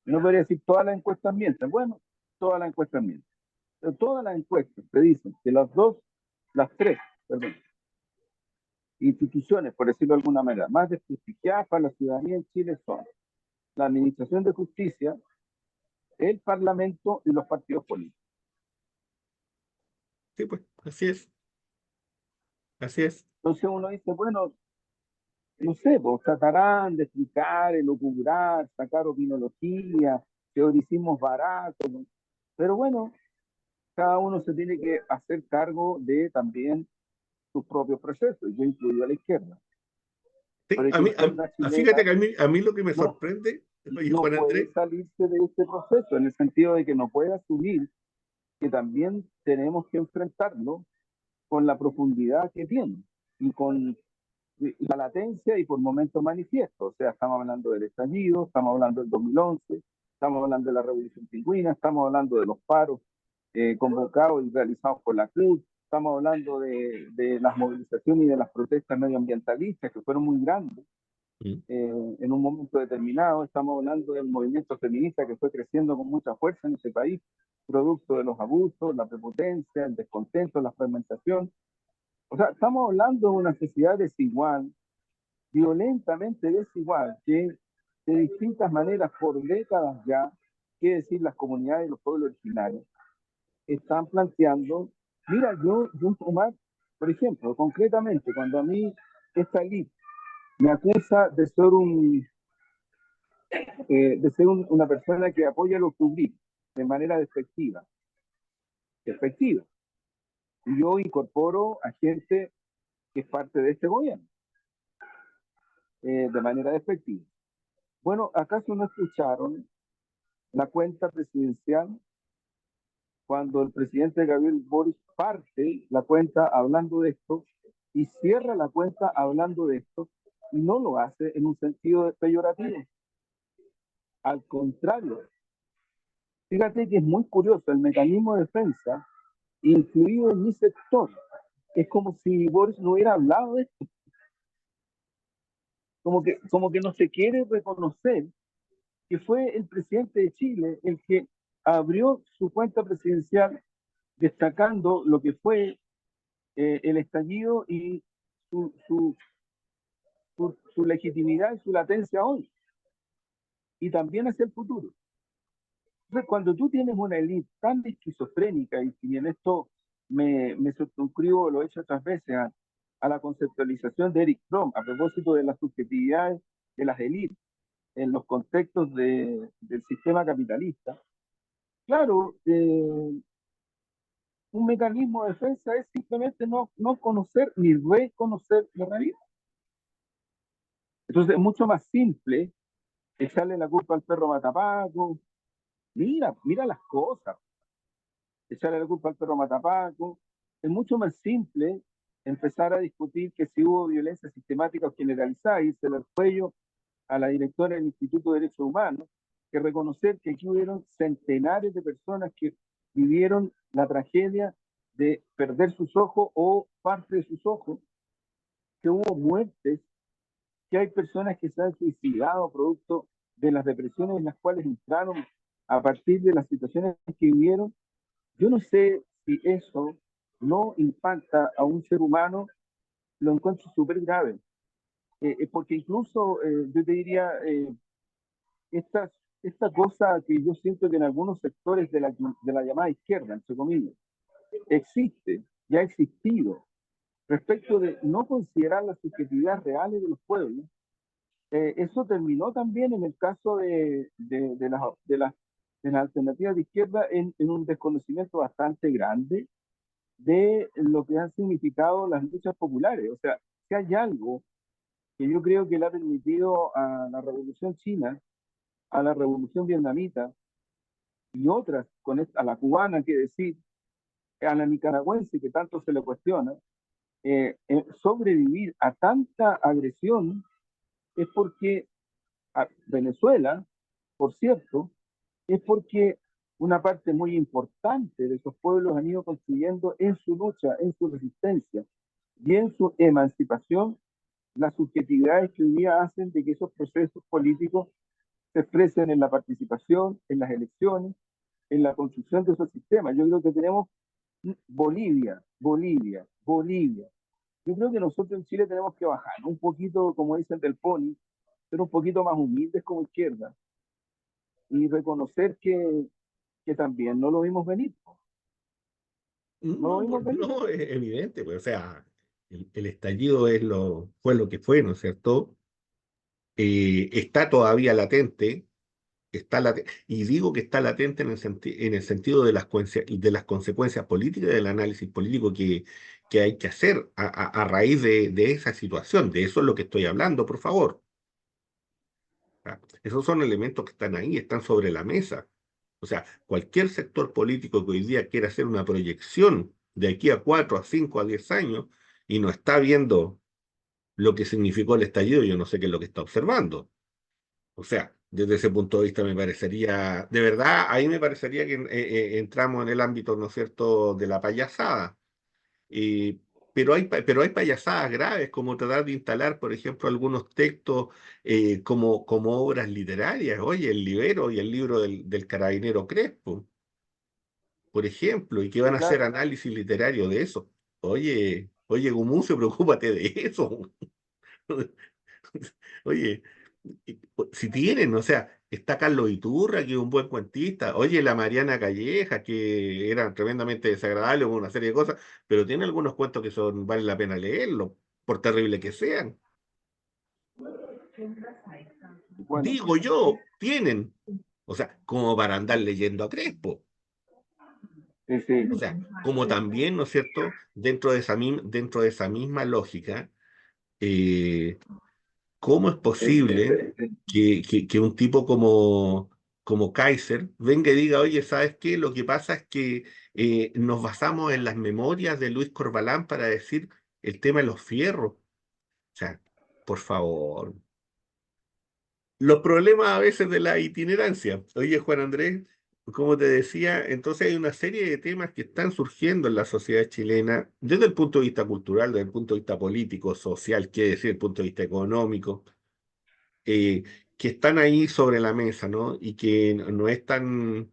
no podría decir todas las encuestas mienten, bueno, todas las encuestas mienten, pero todas las encuestas te dicen que las tres, perdón, instituciones, por decirlo de alguna manera, más desprestigiadas para la ciudadanía en Chile son la Administración de Justicia, el Parlamento y los partidos políticos. Sí, pues, así es, así es. Entonces uno dice, bueno, no sé, pues tratarán de explicar, elucubrar, sacar opinología, teoricismos baratos, ¿no? Pero bueno, cada uno se tiene que hacer cargo de también sus propios procesos. Yo incluyo a la izquierda. Sí, Pero que la izquierda fíjate chilena que a mí lo que me no, sorprende, oye, no Juan puede Andrés, salirse de este proceso, en el sentido de que no puede asumir que también tenemos que enfrentarlo con la profundidad que tiene y con la latencia y por momentos manifiesto. O sea, estamos hablando del estallido, estamos hablando del 2011, estamos hablando de la Revolución Pingüina, estamos hablando de los paros convocados y realizados por la CUT, estamos hablando de las movilizaciones y de las protestas medioambientalistas que fueron muy grandes mm, en un momento determinado. Estamos hablando del movimiento feminista que fue creciendo con mucha fuerza en ese país, producto de los abusos, la prepotencia, el descontento, la fragmentación. O sea, estamos hablando de una sociedad desigual, violentamente desigual, que de distintas maneras por décadas ya, que decir, las comunidades y los pueblos originarios, están planteando, mira, Omar, por ejemplo, concretamente, cuando a mí esta elite me acusa de ser una persona que apoya los public de manera despectiva, y yo incorporo a gente que es parte de este gobierno, de manera despectiva. Bueno, ¿acaso no escucharon la cuenta presidencial cuando el presidente Gabriel Boric parte la cuenta hablando de esto y cierra la cuenta hablando de esto y no lo hace en un sentido peyorativo? Al contrario, fíjate que es muy curioso el mecanismo de defensa, incluido en mi sector. Es como si Boris no hubiera hablado de esto, como que no se quiere reconocer que fue el presidente de Chile el que abrió su cuenta presidencial destacando lo que fue el estallido y su, su, su legitimidad y su latencia hoy, y también hacia el futuro. Entonces, cuando tú tienes una élite tan esquizofrénica, y en esto me circunscribo, lo he hecho otras veces, a la conceptualización de Eric Fromm a propósito de las subjetividades de las élites en los contextos del sistema capitalista, claro, un mecanismo de defensa es simplemente no conocer ni reconocer la realidad. Entonces es mucho más simple echarle la culpa al perro matapaco. Mira las cosas. Echarle la culpa al perro matapaco. Es mucho más simple empezar a discutir que si hubo violencia sistemática o generalizada, irse al cuello a la directora del Instituto de Derechos Humanos, que reconocer que aquí hubieron centenares de personas que vivieron la tragedia de perder sus ojos o parte de sus ojos, que hubo muertes, que hay personas que se han suicidado producto de las depresiones en las cuales entraron a partir de las situaciones que vivieron. Yo no sé si eso no impacta a un ser humano, lo encuentro súper grave, porque incluso yo te diría, esta, esta cosa que yo siento que en algunos sectores de la llamada izquierda, entre comillas, existe, ya ha existido, respecto de no considerar las subjetividades reales de los pueblos. Eso terminó también en el caso de las alternativas de izquierda en un desconocimiento bastante grande de lo que han significado las luchas populares. O sea, si hay algo que yo creo que le ha permitido a la Revolución China, a la Revolución Vietnamita y otras, a la cubana, que decir, a la nicaragüense, que tanto se le cuestiona, sobrevivir a tanta agresión es porque a Venezuela, por cierto, es porque una parte muy importante de esos pueblos han ido construyendo en su lucha, en su resistencia y en su emancipación las subjetividades que hoy día hacen de que esos procesos políticos se expresen en la participación, en las elecciones, en la construcción de esos sistemas. Yo creo que tenemos Bolivia. Yo creo que nosotros en Chile tenemos que bajar un poquito, como dicen del pony, ser un poquito más humildes como izquierda y reconocer que también no lo vimos venir. No lo No, vimos venir. no, es evidente, pues, o sea, el estallido fue lo que fue, ¿no es cierto? Está todavía latente, y digo que está latente en el sentido de de las consecuencias políticas del análisis político que hay que hacer a raíz de esa situación. De eso es lo que estoy hablando, por favor. ¿Ah? Esos son elementos que están ahí, están sobre la mesa. O sea, cualquier sector político que hoy día quiera hacer una proyección de aquí a 4, a 5, a 10 años y no está viendo lo que significó el estallido, yo no sé qué es lo que está observando. O sea, desde ese punto de vista me parecería, de verdad, ahí me parecería que entramos en el ámbito, ¿no es cierto?, de la payasada. Y, pero hay payasadas graves, como tratar de instalar, por ejemplo, algunos textos como obras literarias. Oye, el Libero y el libro del carabinero Crespo, por ejemplo, y que van Sí, a hacer claro. análisis literario de eso. Oye, Gumucio, preocúpate de eso. Oye, Si tienen, o sea, está Carlos Iturra, que es un buen cuentista, oye, la Mariana Calleja, que era tremendamente desagradable, una serie de cosas, pero tiene algunos cuentos que son, vale la pena leerlos, por terrible que sean. Bueno, Digo yo, tienen. O sea, como para andar leyendo a Crespo. sí, sí. O sea, como también, ¿no es cierto? Dentro de esa misma lógica, eh, ¿cómo es posible que un tipo como Kaiser venga y diga, oye, ¿sabes qué? Lo que pasa es que nos basamos en las memorias de Luis Corbalán para decir el tema de los fierros. O sea, por favor. Los problemas a veces de la itinerancia. Oye, Juan Andrés, como te decía, entonces hay una serie de temas que están surgiendo en la sociedad chilena desde el punto de vista cultural, desde el punto de vista político, social, quiere decir, desde el punto de vista económico, eh, que están ahí sobre la mesa, ¿no? Y que no es tan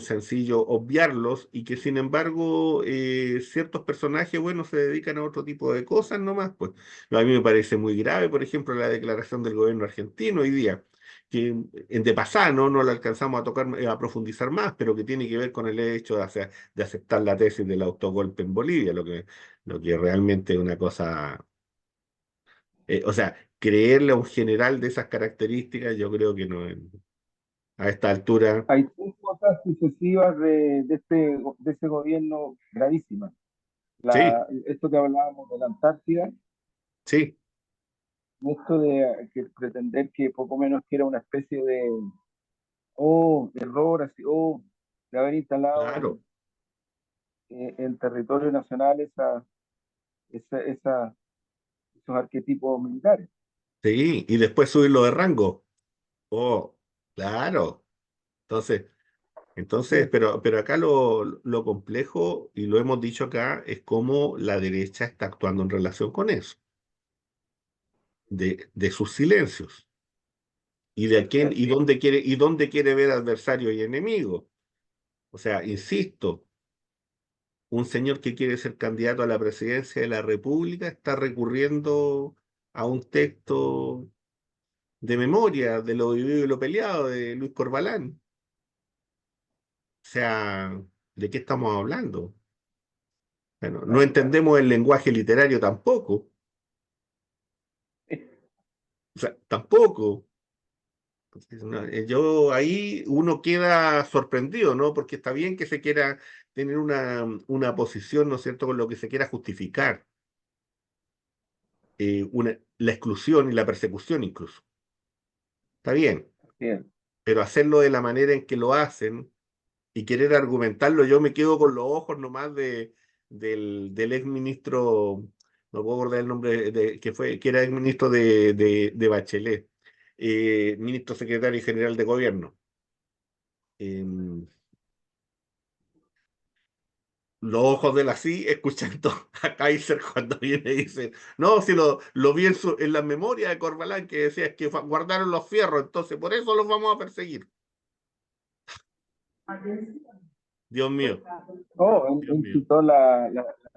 sencillo obviarlos y que sin embargo ciertos personajes, bueno, se dedican a otro tipo de cosas nomás, pues. A mí me parece muy grave, por ejemplo, la declaración del gobierno argentino hoy día, que de pasada, ¿no? No la alcanzamos a tocar, a profundizar más, pero que tiene que ver con el hecho de aceptar la tesis del autogolpe en Bolivia, lo que realmente es una cosa o sea, creerle a un general de esas características, yo creo que no, a esta altura, Hay tres cosas sucesivas de ese gobierno gravísimas. sí, Esto que hablábamos de la Antártida, sí, esto de que pretender que poco menos que era una especie de, error, así, de haber instalado claro, en territorio nacional esa, esa- esos arquetipos militares. sí, y después subirlo de rango. Oh, claro. Entonces, Sí, pero acá lo complejo, y lo hemos dicho acá, es cómo la derecha está actuando en relación con eso, de sus silencios, y de a quién, y dónde quiere ver adversario y enemigo. O sea, insisto, un señor que quiere ser candidato a la presidencia de la República está recurriendo a un texto de memoria de lo vivido y lo peleado de Luis Corbalán. O sea, ¿de qué estamos hablando? Bueno, no entendemos el lenguaje literario tampoco. O sea, tampoco. Entonces, yo ahí uno queda sorprendido, ¿no? Porque está bien que se quiera tener una posición, ¿no es cierto?, con lo que se quiera justificar la exclusión y la persecución incluso. Está bien, bien. pero hacerlo de la manera en que lo hacen y querer argumentarlo, yo me quedo con los ojos nomás del ex ministro, no puedo acordar el nombre, que era ex ministro de Bachelet, ministro secretario general de gobierno. Em, los ojos de él así, escuchando a Kaiser cuando viene y dice, no, si lo vi en la memoria de Corbalán que decía es que guardaron los fierros, entonces por eso los vamos a perseguir. Dios mío, Dios Él mío. citó la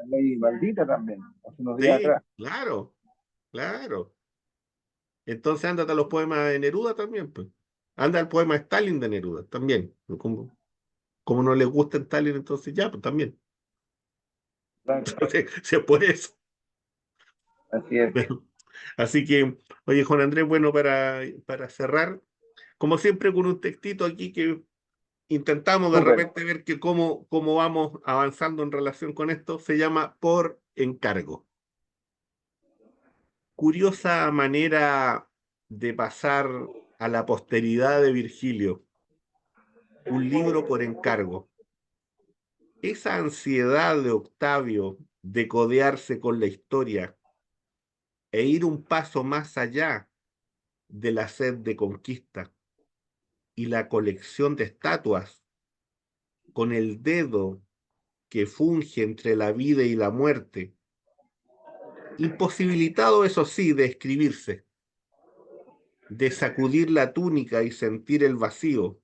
ley maldita también, hace unos días Sí, atrás. claro, claro. Entonces ándate a los poemas de Neruda también, pues. Anda al poema de Stalin de Neruda también. Como no les gusta Stalin, entonces ya, pues también. Claro, Si es por eso. así es. Pero, así que, oye, Juan Andrés, bueno, para cerrar, como siempre, con un textito aquí que intentamos de Súper. repente ver cómo vamos avanzando en relación con esto, se llama Por encargo. Curiosa manera de pasar a la posteridad de Virgilio, un libro por encargo. Esa ansiedad de Octavio de codearse con la historia e ir un paso más allá de la sed de conquista y la colección de estatuas con el dedo que funge entre la vida y la muerte, imposibilitado eso sí de escribirse, de sacudir la túnica y sentir el vacío,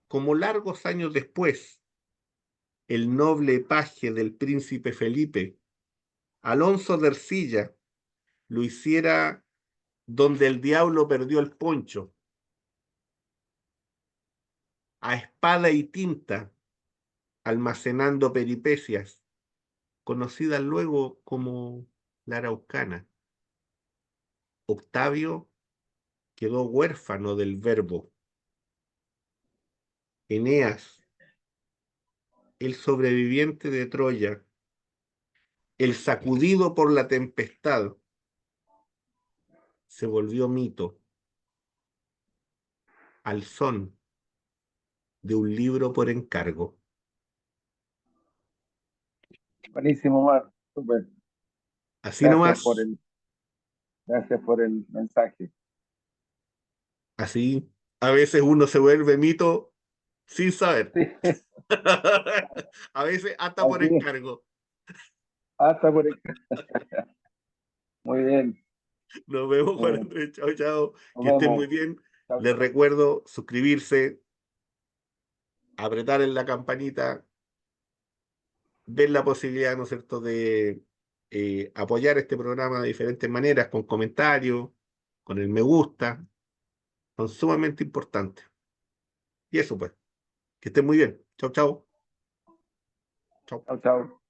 como largos años después, el noble paje del príncipe Felipe, Alonso de Ercilla, lo hiciera donde el diablo perdió el poncho, a espada y tinta, almacenando peripecias, conocidas luego como la Araucana. Octavio quedó huérfano del verbo. Eneas, el sobreviviente de Troya, el sacudido por la tempestad, se volvió mito al son de un libro por encargo. Buenísimo, Mar. Súper. Así Gracias por nomás, gracias por el mensaje. así a veces uno se vuelve mito sin saber. Sí, A veces hasta por así es. encargo. Hasta por el... Muy bien. Nos vemos, Juan Eh, Andrés. Chao, chao. nos Que estén muy vemos. bien. Chao, Les chao. recuerdo suscribirse, apretar en la campanita, ver la posibilidad, ¿no es cierto?, de apoyar este programa de diferentes maneras, con comentarios, con el me gusta. Son sumamente importantes. Y eso, pues, que estén muy bien. Chao, chao. Chao. Chao, chao.